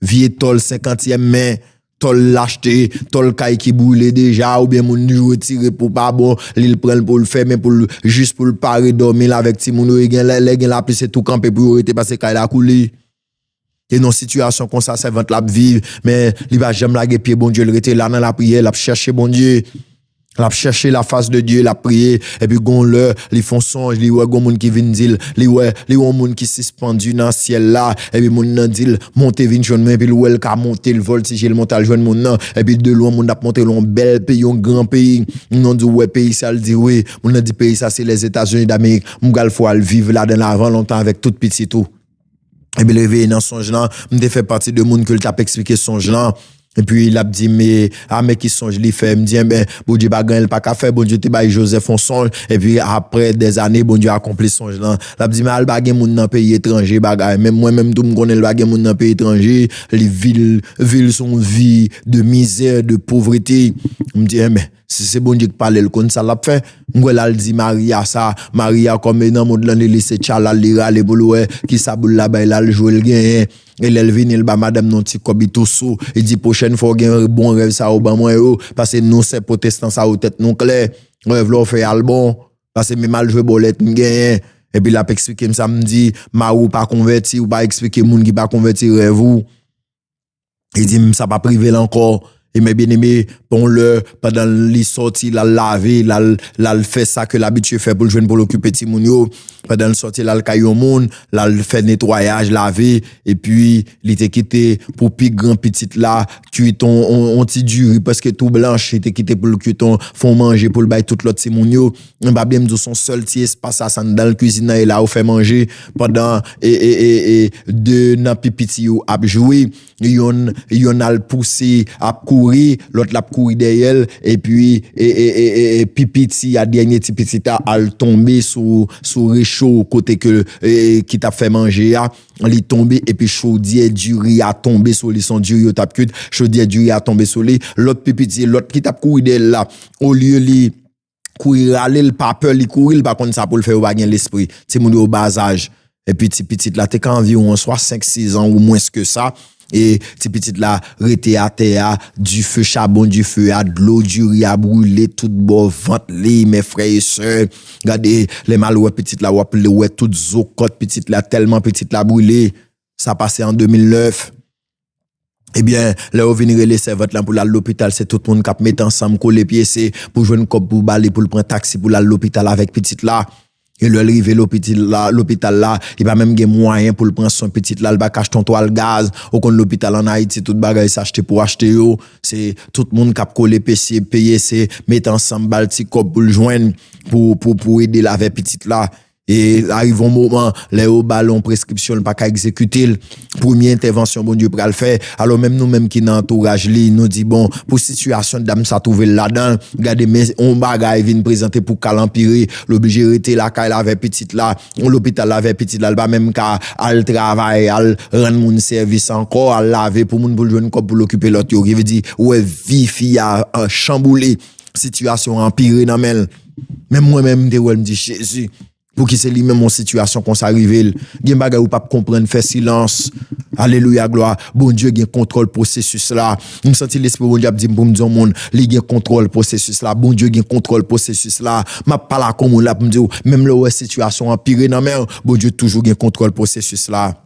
Vieux tol 50e mai, tol l'acheter, tol kay qui brûlé déjà, ou bien moun jou retiré pour pas bon, l'il prend pour le faire, mais pour juste pour le parer dormir avec ti moun, gen la plus c'est tout campé pour arrêter parce que kay la coulé. Et non situation comme ça, c'est vente la vivre, mais il va jamais laguer pied bon Dieu, il rete là dans la prière, l'a chercher bon Dieu. L'a chercher la face de Dieu, l'a prier, et puis gon leur, li font songe, li ouais gon moun qui vinn dire, li ouais moun qui suspendu dans ciel là, et puis moun nan dit, monter vinn joindre moi, et puis l'ouel ka monter le voltige, le monter joindre moun nan, et puis de loin moun a monter l'on bel pays, un grand pays, non dit ouais pays ça le dit oui, moun nan dit pays ça c'est les États-Unis d'Amérique, moun gal faut al vivre là dans avant longtemps avec tout petit tout. Et puis levé dans songe là, m'te fait partie de moun que t'a expliqué songe là. Et puis il a dit mais qui songe li fait me dit ben bon Dieu pas gagner pas faire bon Dieu te bail Joseph on songe et puis après des années bon Dieu accompli songe là l'a dit mais al bagay moun dans pays étranger bagay même moi même tout me connais le bagay moun dans pays étranger les villes sont vie de misère de pauvreté me dit mais si c'est bon Dieu qui parle le comme ça l'a fait moi là dit Maria comme dans monde là laisser tchala lira les boulou qui ça boule là-bas là le jouer le gain et elle vient il ba madame non ti kobito sou il dit prochaine fois gen bon rêve ça au ban moi parce que nous c'est protestants ça au tête non clair rêve là fait al bon parce que me mal jouer bolette gain et puis l'a expliquer ça me dit marou pas converti ou pas expliquer moun qui pas converti rêve vous il dit ça pas privé encore. Et mes bien-aimés, bon le pendant les sorties la laver la fait ça que l'habitude fait pour le joindre pour l'occuper ti moun yo pendant le sortie la caillou monde la fait nettoyage laver et puis il était quitté pour plus grand petite là cuit on ti du parce que tout blanche était quitté pour le cuiton font manger pour le bail tout l'autre ti moun yo on va bien son seul ti espace ça dans la cuisine et là on fait manger pendant et de nan pipiti yo a jouer yon a le pousser à courir l'autre l'a courir derrière et puis et pipiti a dernier petit petit a tombé sous réchaud côté que qui t'a fait manger a il tombé et puis chaudière du riz a tombé sur lui son du riz t'a cuit chaudière du riz a tombé sur lui l'autre pipiti l'autre qui t'a courir derrière là au lieu li courir aller le pas peur li courir pas contre ça pour le faire pas gain l'esprit c'est mon au bas âge et puis petit là t'es environ soit 5-6 ans ou moins que ça. Et ti petite là rete à terre du feu charbon du feu à de l'eau du riz à brûler tout bon ventre li mes frères et sœurs regardez les malheureux petite là ouais toute zocotte petite là tellement petite là brûlé ça passait en 2009. Eh bien, là on venir les servantes là pour aller à l'hôpital, c'est tout le monde qui met ensemble coller pieds c'est pour joindre cop pour baler pour prendre taxi pour aller à l'hôpital avec petite là. Et le arrivé l'hôpital là, il va même gen moyen pour le prendre son petit là, il va cacher ton toile gaz, au kon l'hôpital en Haïti tout bagay s'acheter pour acheter yo, c'est tout le monde qui a collé PC payer c'est mettre ensemble balti cop pour le joindre pour aider la petite là. Et arrive un moment, les hauts ballons prescription pas qu'à exécuter. Première intervention, bon Dieu, pour le faire. Alors même nous-mêmes qui dans entourage li, nous dit bon, pour situation dame ça trouver là-dedans, regardez mais on bagaille vient présenter pour calempirer, l'obligé rester la caille avec petite là, l'hôpital avec petite là, pas même qu'à al travail, al rendre mon service encore, à laver pour moun pour joindre pour l'occuper l'autre yo, qui veut dire ouais vie fille a chamboulé, situation empirée dans même moi-même de me dit Jésus pour qui c'est lui-même en situation qu'on s'arrive gen bagay ou pas comprendre faire silence alléluia gloire bon Dieu gen contrôle processus là me senti l'esprit bon Dieu dit pour me dire monde li gen contrôle processus là bon Dieu gen contrôle processus là m'a pas là comme là pour me dire même le situation empirée dans mer bon Dieu toujours gen contrôle processus là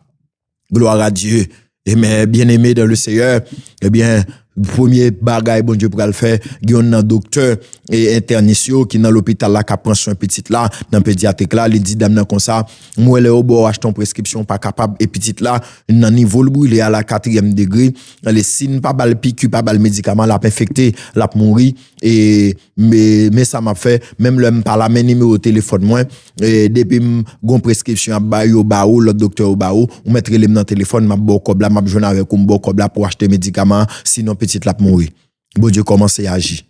gloire à Dieu et mes bien-aimés dans le Seigneur eh bien premier bagay bon Dieu pour le faire gen un docteur et interniste qui dans l'hôpital là qui prend soin petite là dans pédiatrique là il dit dame comme ça moi le au bord acheter une prescription pas capable et petite là dans niveau le brûlé à la 4e degré les signes pas bal piqûre pas bal médicament l'a infecté l'a mourir et mais ça m'a fait même le pas la même numéro téléphone moi et depuis gon prescription à bayo baou l'autre docteur au baou on mettre le dans téléphone m'a bon cob là m'a joindre avec un bon cob là pour acheter médicament sinon petite l'a mourir bon Dieu commence à agir.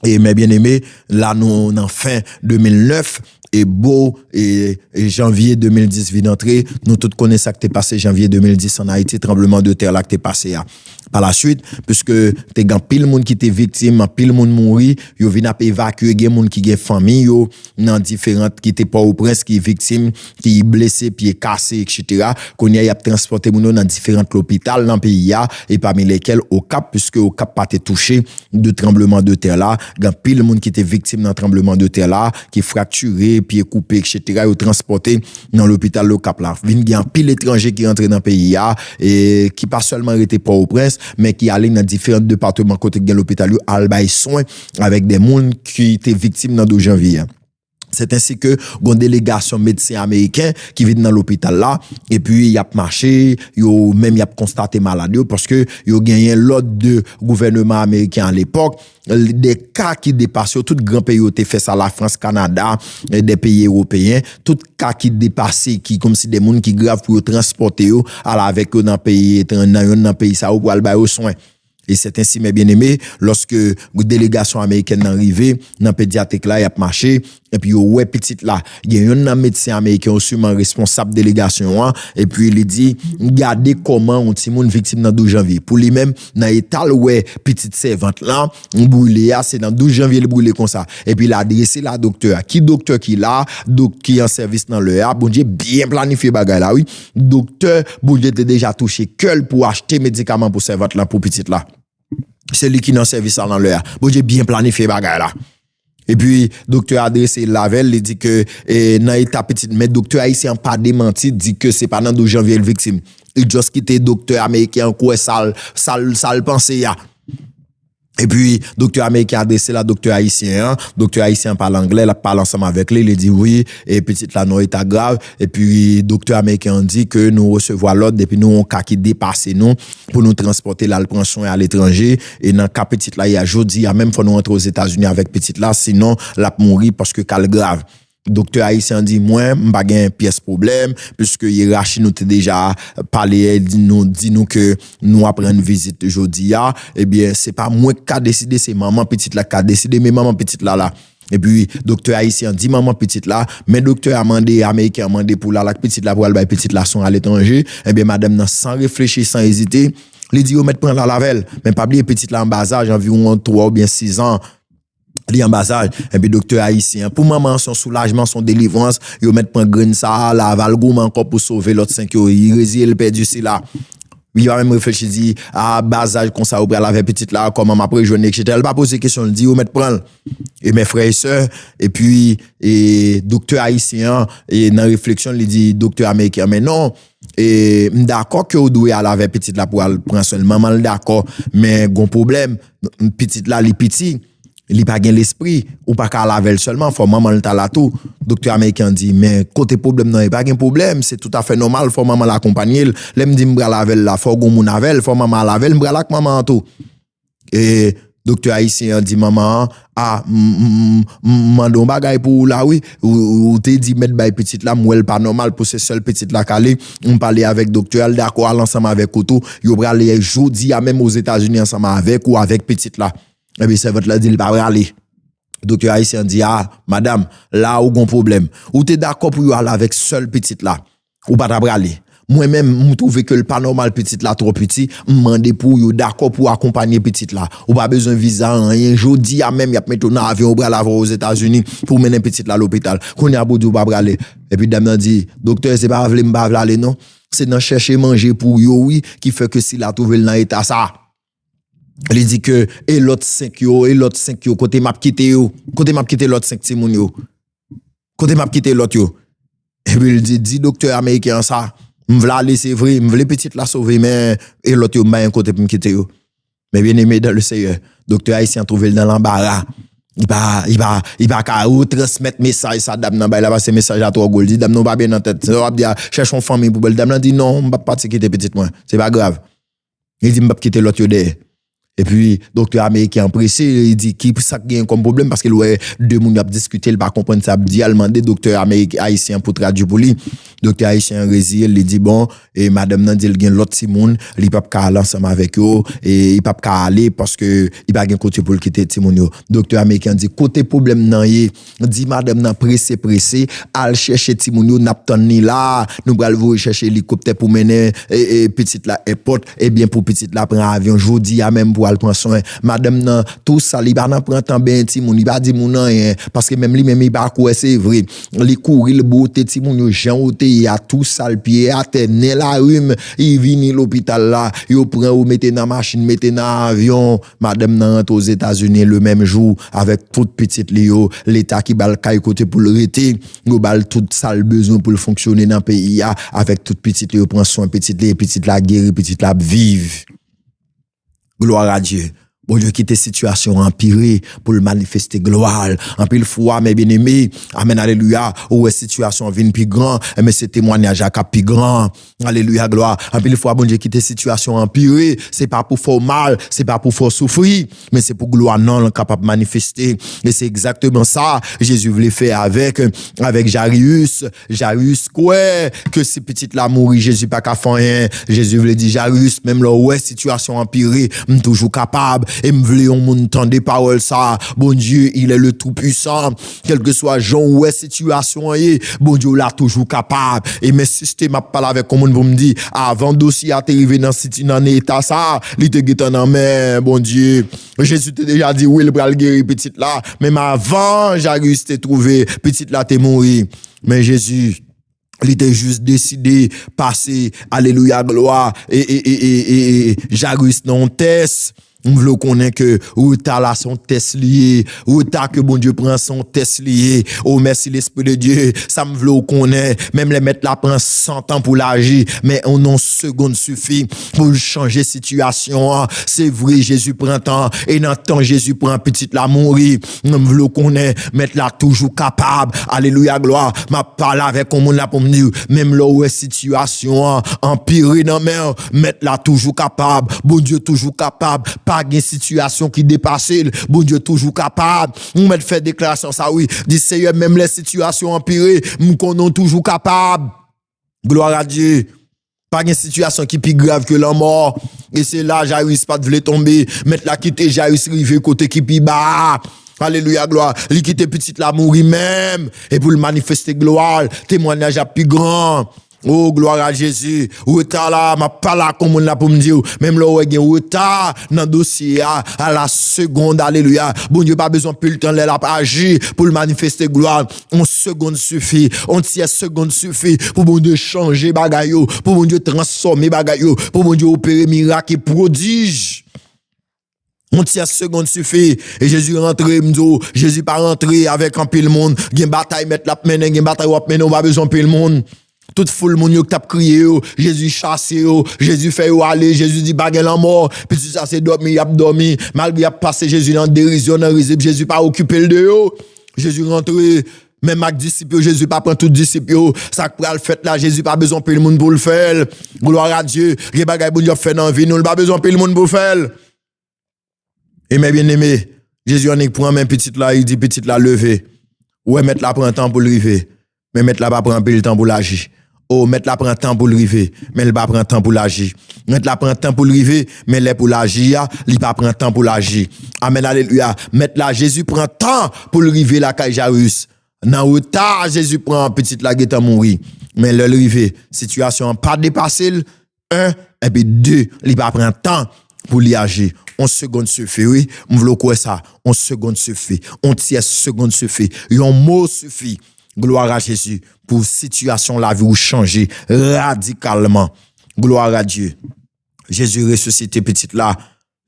Et mes bien-aimés, là nous en fin 2009 et beau et janvier 2010 vient d'entrer, nous tous connaissons ça qui t'est passé janvier 2010 en Haïti, tremblement de terre là qui t'est passé là. Par la suite, puisque t'es gan pile monde qui t'est victime, pile monde mouri, yo vinn ap évacuer gen monde qui gen famille yo dans différentes qui t'es pas au prince qui est victime, qui est blessé, pied cassé etc. Qu'on y a transporté moun dans différents hôpitaux dans pays là et parmi lesquels au Cap puisque au Cap pas été touché de tremblement de terre là, gan pile monde qui était victime dans tremblement de terre là, qui fracturé, pied coupé etc. yo transporté dans l'hôpital le Cap là. Vinn gen pile étranger qui rentré dans pays là et qui pas seulement était pas au prince mais qui allait dans différents départements côté de l'hôpital al bay soin avec des monde qui étaient victimes dans 12 janvier. C'est ainsi que une délégation médecin américain qui vient dans l'hôpital là et puis y a marché, yo même y a constaté maladie parce que yo gagné l'ordre de gouvernement américain à l'époque des cas qui dépassaient tout grand pays ont fait ça la France, Canada, des pays européens, tout cas qui dépassaient qui comme si des monde qui grave pour transporter yo avec eux dans pays dans pays ça ou pour aller aux soins. Et c'est ainsi, mes bien-aimés, lorsque une délégation américaine est arrivée, dans pédiatrique là, il a marché, et puis, ouais, petite là, il y a un médecin américain aussi, responsable délégation, et puis il dit, regardez comment on petit monde victime dans 12 janvier. Pour lui-même, dans l'état, ouais, petite servante là, brûlé, c'est dans 12 janvier, il brûlé comme ça. Et puis, il a adressé la docteur. Qui docteur qui là, qui en service dans le A, bon Dieu, bien planifié bagay là, oui. Docteur, bon Dieu, t'es déjà touché quel pour acheter médicaments pour servante là, pour petite là. C'est lui qui dans service dans l'heure. Bon, j'ai bien planifié bagay là. Et puis, docteur adressé Lavel, il dit que, dans l'état petite, mais docteur haïtien pas démenti, dit que c'est pas dans 12 janvier le victime. Il juste quitté docteur américain, quoi, sale pensée, ya. Et puis, docteur américain a adressé la docteur haïtien parle anglais, il parle ensemble avec lui, il dit oui, et petite la non état grave, et puis, docteur américain dit que nous recevons l'ordre, et puis nous, on cas qui dépasse nous, pour nous transporter là, le prendre soin à l'étranger, et dans le cas petite là, il y a jeudi, il y a même faut nous rentrer aux États-Unis avec petite là, sinon, la mourir parce que cas grave. Docteur haïtien dit moi m'pa gen pièce problème puisque hiérarchie nous t'ai déjà parlé dit nous que nous apprendre visite aujourd'hui eh bien c'est pas moi qui a décidé c'est maman petite là qui a décidé mais maman petite là et puis docteur haïtien dit maman petite là mais docteur a demandé américain a demandé pour la petite là pour aller petite là sont à l'étranger eh bien madame nan, sans réfléchir sans hésiter il dit mettre prendre la Lavel mais pas oublier petite là en bas âge environ 3 ou bien 6 ans li en bas âge et puis docteur haïtien pour maman son soulagement son délivrance yo mettre prendre graine ça la valgoum encore pour sauver l'autre 5 yo il résile perdu c'est là il va même réfléchir dit à bas âge comme ça ou pour la petite là comment après journée etc. Elle pas poser question il dit yo mettre prendre et mes frères et sœurs et puis et docteur haïtien et dans réflexion il dit docteur américain mais non et d'accord que vous doit aller avec petite là pour prendre seulement maman d'accord mais gon problème petite là li petit il pas gain l'esprit ou pas qu'à laver seulement faut maman le là tout docteur américain dit mais côté problème non il pas gain problème c'est tout à fait normal faut maman l'accompagner l'aime dit m'bra laver là faut gon moun laver faut maman laver m'bra la maman tout et docteur haïtien dit maman mandon bagay pour là oui ou te dit mettre bay petite là m'ouel pas normal pour ce seul petite là calé on parler avec docteur d'accord ensemble avec Koto yo bra aller jodi a même aux États-Unis ensemble avec ou avec petite là. Et bien, c'est votre là dit, il va aller. Docteur haïtien dit, madame, là, où gon problème. Ou t'es d'accord pour y aller avec seule petite là. Ou pas aller. Moi-même, je trouve que le pas normal petite là trop petit, m'demande pour y d'accord pour accompagner petite là. Ou pas besoin de visa, rien. Jodi, a même, y a mettre dans avion, ou aller aux États-Unis pour mener petite là à l'hôpital. Qu'on y a beau ou pas aller. Et puis, dame dit, docteur, c'est pas vle m'ba aller, non? C'est dans chercher manger pour yo, oui, qui fait que s'il a trouvé dans l'état ça. Il dit que et l'autre 5 yo côté m'a quitté l'autre 5 timoun yo côté m'a quitté l'autre yo et puis il dit docteur américain ça m'vla aller c'est vrai m'vle petite la sauver mais et l'autre yo m'a un côté pour me quitter yo mais bien aimé dans le Seigneur docteur haïtien trouvé dans l'embarras il va qu'à transmettre message ça dame nan ba là passer message à toi gol dit dame non pas bien dans tête ça dire cherche une famille pour belle dame nan dit non m'pa pas quitter petite moi c'est pas grave il dit m'pa quitter l'autre yo derrière. Et puis, docteur américain pressé, il dit, qui ça qui a comme problème parce que ouais, deux moun a discuté, il pas comprendre ça, dit, il demandé docteur américain haïtien pour traduire pour lui. Docteur haïtien résil, il dit, bon, et madame nan dit, il gen l'autre Simone, il pas ka aller ensemble avec eux, et il pas ka aller parce que il pas gen côté pour le quitter Simone yo. Docteur américain dit, côté problème nan yé, dit madame nan pressé, al chercher Simone yo, n'a ni là, nous pral vous chercher hélicoptère pour mener, et petite la airport, et bien pour petite la prendre avion, jodi a même pour al prendre soin. Madame nan, tout ça, li ba nan prend temps ben Simone, il ba di moun rien, parce que même lui même il ba quoi c'est vrai. Li courir le beauté Simone yo, Jean Oté, il a tout ça le pied à terre, la rhume, il vini l'hôpital là, yo prend ou mettez dans machine, mettez dans avion, madame nan rentre aux États-Unis le même jour avec toute petite Lio, l'état qui bal kay côté pour le rete, yo bal tout ça le besoin pour le fonctionner dans pays avec toute petite Lio prend soin petite la guérir, petite la vive. Gloire à Dieu. Bon Dieu, quitte situation empirée pour le manifester gloire. En pile fois, mes bien-aimés, amen, alléluia, où est situation vient plus grand, mais ce témoignage a plus grand. Alléluia, gloire. En pile fois, bon Dieu, quitte situation empirée, c'est pas pour faire mal, c'est pas pour faire souffrir, mais c'est pour gloire non capable de manifester. Et c'est exactement ça, Jésus voulait faire avec Jairus. Jairus, quoi, que si petite la mourir, Jésus pas qu'à faire rien. Jésus voulait dire, Jairus, même là où est situation empirée, toujours capable. Et me voulait on m'entendre parole ça. Bon Dieu, il est le tout puissant. Quel que soit Jean ou est situation bon Dieu là toujours capable. Et mes systèmes a parlé avec comme on vous me dit avant dossier à arriver dans état ça, il te guette en main, bon Dieu. Jésus t'a déjà dit oui, il va le guérir petite là, même avant Jairus t'ai trouvé petite là t'es mourir. Mais Jésus il était juste décidé passer alléluia gloire et Jairus non test. On veut connaître que ou t'as là son test lié, ou t'as que bon Dieu prend son test lié. Oh merci l'esprit de Dieu, ça me veut connaître, même les mettre là prend 100 ans pour l'agir, mais en une seconde suffit pour changer situation. C'est vrai Jésus prend temps et dans temps Jésus prend petite la mourir. On veut connaître, mettre là toujours capable. Alléluia gloire. M'a parlé avec on là pour me dire même là où est situation empirée dans mer, mettre là toujours capable. Bon Dieu toujours capable. Pas de situation qui dépasse, bon Dieu toujours capable. On met faire déclaration ça oui, dit Seigneur même les situations empirées, nous connaissons toujours capable. Gloire à Dieu. Pas de situation qui plus grave que la mort. Et c'est là Jairus pas de tomber, mettre la quitter Jairus rive côté qui plus bas. Alléluia, gloire. Il quitte petite la mourir même. Et pour le manifester gloire, témoignage à plus grand. Oh, gloire à Jésus. Ou t'as là, ma pas là comme on l'a pour me dire. Même là, ou t'as dans le dossier, à la seconde, alléluia. Bon Dieu, pas besoin plus le temps, là, agir pour le manifester gloire. On seconde suffit. On tiers seconde suffit pour bon Dieu changer bagayo, pour bon Dieu transformer bagayo, pour bon Dieu opérer miracle et prodige. On tient seconde suffit. Et Jésus rentré, m'do. Jésus pas rentré avec un pile monde. Gen bataille mettre la mène, gen bataille wap mène, on pas besoin pile monde. Toute foule moun yo qui t'a crié yo, Jésus chassé yo, Jésus fait yo aller, Jésus dit bagay la mort, puis ça c'est dormi, y a dormi, malgré y a passé Jésus dans dérision, dans risible, Jésus pas occupé le de yo. Jésus rentré, même avec disciples, Jésus pas prend tout disciples yo, ça pral le fait là, Jésus pas besoin pile monde pour le faire. Gloire à Dieu, les bagay bon Dieu fait dans vie, nous pas besoin pile monde pour le faire. Et mes bien-aimés, Jésus en est prend même petite là, il dit petite là lever. Ouais, mettre là prend temps pour le river, mais mettre là pas prend le temps pour l'agir. Oh, mettre la prend temps pour le river, mais elle pas prend temps pour l'agir. Mettre la prend temps pour le river, mais elle pour l'agir, il pas prend temps pour l'agir. Amen, alléluia. Mettre là, Jésus prend temps pour le river la caille Jairus. Dans retard, Jésus prend petite la guette à mourir. Mais le river, situation pas dépassé, un, et puis deux, il pas prend temps pour l'y agir. 11 secondes suffit, oui. On veut quoi ça? 11 secondes suffit. 11 secondes suffit. Un mot suffit. Gloire à Jésus pour situation la vie ou changer radicalement. Gloire à Dieu. Jésus ressuscité petite là,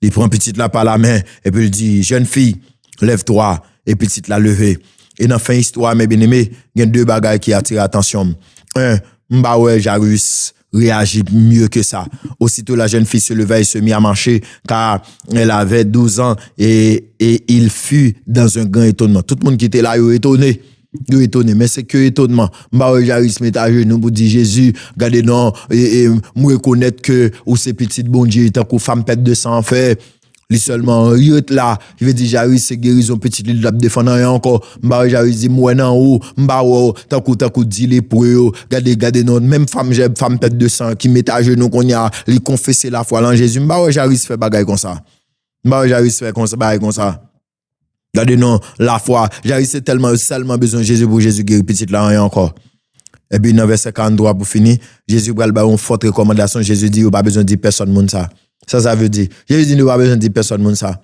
il prend petite là par la main et puis il dit jeune fille, lève-toi et petite là levée. Et dans fin histoire mes bien-aimés, il y a deux bagages qui attirent l'attention. Un, m'baoué Jairus réagit mieux que ça. Aussitôt la jeune fille se leva et se mit à marcher car elle avait 12 ans et il fut dans un grand étonnement. Tout le monde qui était là est étonné. Yo étonné, mais c'est que étonnement. M'ba Jairus met à genoux pour dire Jésus, regardez non, et me reconnaître que ou c'est petite bon Dieu, tant que femme pète de sang fait. Li seulement yot là, il veut dire Jairus c'est guérison petit li l'a défendre encore. M'ba Jairus dit moi nan ou, m'ba ou tant coup dit les pour yo. Gardez non même femme tête de sang qui met à genoux qu'on y a li confesser la foi en Jésus. M'ba Jairus fait bagaille comme ça. M'ba Jairus fait comme ça bagaille comme ça. Gardez non la foi, Jairus c'est tellement besoin de Jésus pour Jésus guérir petit là rien encore. Et puis dans verset 43 pour finir, Jésus pral ba une forte recommandation, Jésus dit pas besoin de 10 personnes monde ça. Ça veut dire, Jésus dit pas besoin de 10 personnes monde ça.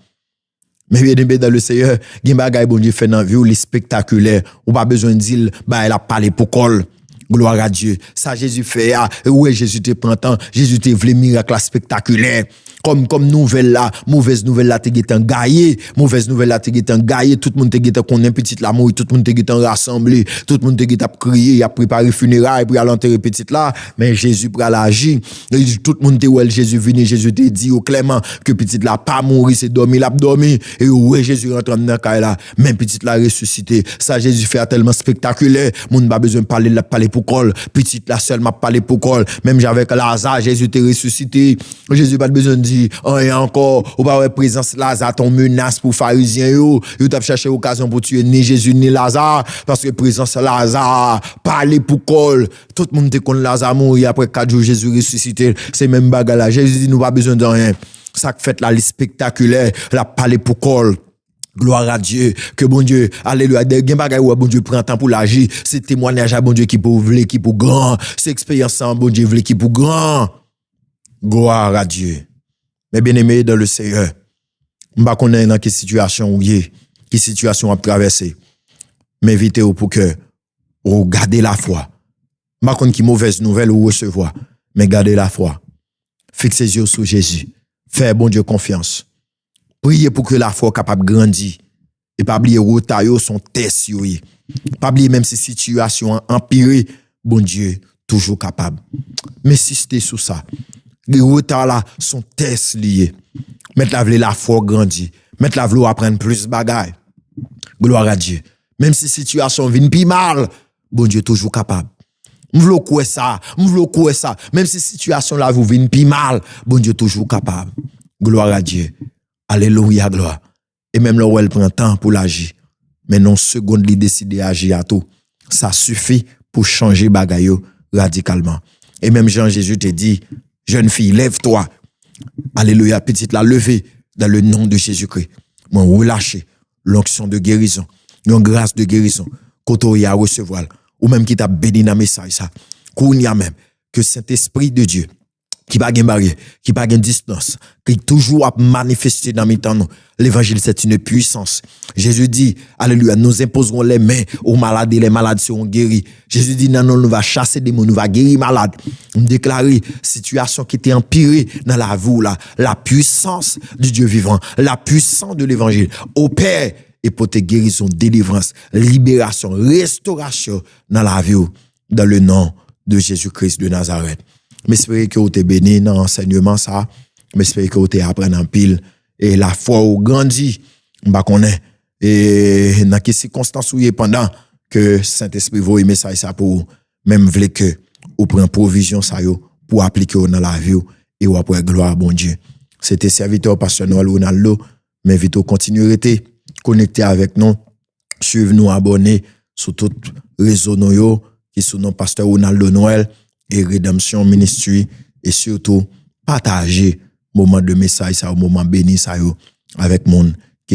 Mais bien dans le Seigneur, gen bagay bon Dieu fait dans vie ou les spectaculaire, ou pas besoin de dire bah elle a parlé pour col. Gloire à Dieu. Ça Jésus fait ouais Jésus te prend temps, Jésus te vle miracle spectaculaire. Comme nouvelle là, mauvaise nouvelle là te getan gaillé, mauvaise nouvelle là te getan gaillé, tout le monde te getan connaît petite la mort, tout le monde te getan rassemblé, tout le monde te getan crier, a préparé funérailles pour aller enterrer petite là, mais Jésus pral agir. Tout le monde te ouais Jésus venu, Jésus te dit au clairement que petite là pas mourir, c'est dormir, l'a dormi et ouais Jésus rentre dans caille là, même petite là ressuscité. Ça Jésus fait tellement spectaculaire, moun pas besoin de parler pour col, petite là seulement parler pour col, même avec Lazare, Jésus te ressuscité. Jésus pas besoin de dire et encore ou pas présence Lazare ton menace pour pharisiens yo t'a cherché occasion pour tuer ni Jésus ni Lazare parce que présence Lazare parler pour col tout le monde te connaît Lazare mourir après 4 jours Jésus ressuscité c'est même bagarre là Jésus dit nous pas besoin de rien ça fait la spectaculaire la parler pour col. Gloire à Dieu, que bon Dieu, alléluia, gen bagay ou bon Dieu prend temps pour l'agir, c'est témoignage à bon Dieu qui pour vle qui pour grand, c'est expérience en bon Dieu vle qui pour grand. Gloire à Dieu. Mais bien-aimé dans le Seigneur, m'pa connaît dans quelle situation ou yé, quelle situation à traverser. Mais invitez pour que ou gardez la foi. M'pa connaît qui mauvaise nouvelle ou recevoir, mais gardez la foi. Fixez les yeux sur Jésus. Faites bon Dieu confiance. Priez pour que la foi capable grandir et pas oublier retard son test yo. Pas oublier même si situation empirée, bon Dieu toujours capable. Mais si c'était sous ça, les retards là sont test liés. Mettre la foi grandir, mettre la vouloir apprendre plus bagaille. Gloire à Dieu. Même si situation vient plus mal, bon Dieu toujours capable. M'vlo quoi ça, même si situation là vous vient plus mal, bon Dieu toujours capable. Gloire à Dieu. Alléluia, gloire. Et même là où elle prend temps pour l'agir. Mais non seconde, il décide d'agir à tout. Ça suffit pour changer bagaille radicalement. Et même Jean-Jésus te dit, jeune fille, lève-toi. Alléluia, petite la levée dans le nom de Jésus-Christ. Moi, relâcher l'onction de guérison, une grâce de guérison, qu'on y a recevoir. Ou même qui t'a béni dans le message, ça. Qu'on y a même que Saint-Esprit de Dieu, qui pas gen barrière, qui pas gen distance, qui toujours a manifesté dans mes temps. L'évangile, c'est une puissance. Jésus dit, alléluia, nous imposerons les mains aux malades et les malades seront guéris. Jésus dit, non, nous va chasser des démons, nous va guérir malades. Nous déclarer situation qui était empirée dans la vie, là, la puissance du Dieu vivant, la puissance de l'évangile, opère et pour te guérison, délivrance, libération, restauration dans la vie, dans le nom de Jésus-Christ de Nazareth. J'espère que vous êtes béni dans l'enseignement ça. J'espère que vous êtes appris en pile. Et la foi ou grandit. M'ba connaît. Et dans quelles circonstances où pendant que Saint-Esprit voit un message ça pour même vle que ou prend provision ça yo pour appliquer dans la vie et ou après gloire à bon Dieu. C'était serviteur pasteur Noël Ronaldo. Mais vite continuer rester connecté avec nous. Suivez-nous, abonnez sur tout réseau nous qui sont nos pasteur Ronaldo Noël et Rédemption Ministry et surtout partager moment de message ça au moment béni ça yo avec monde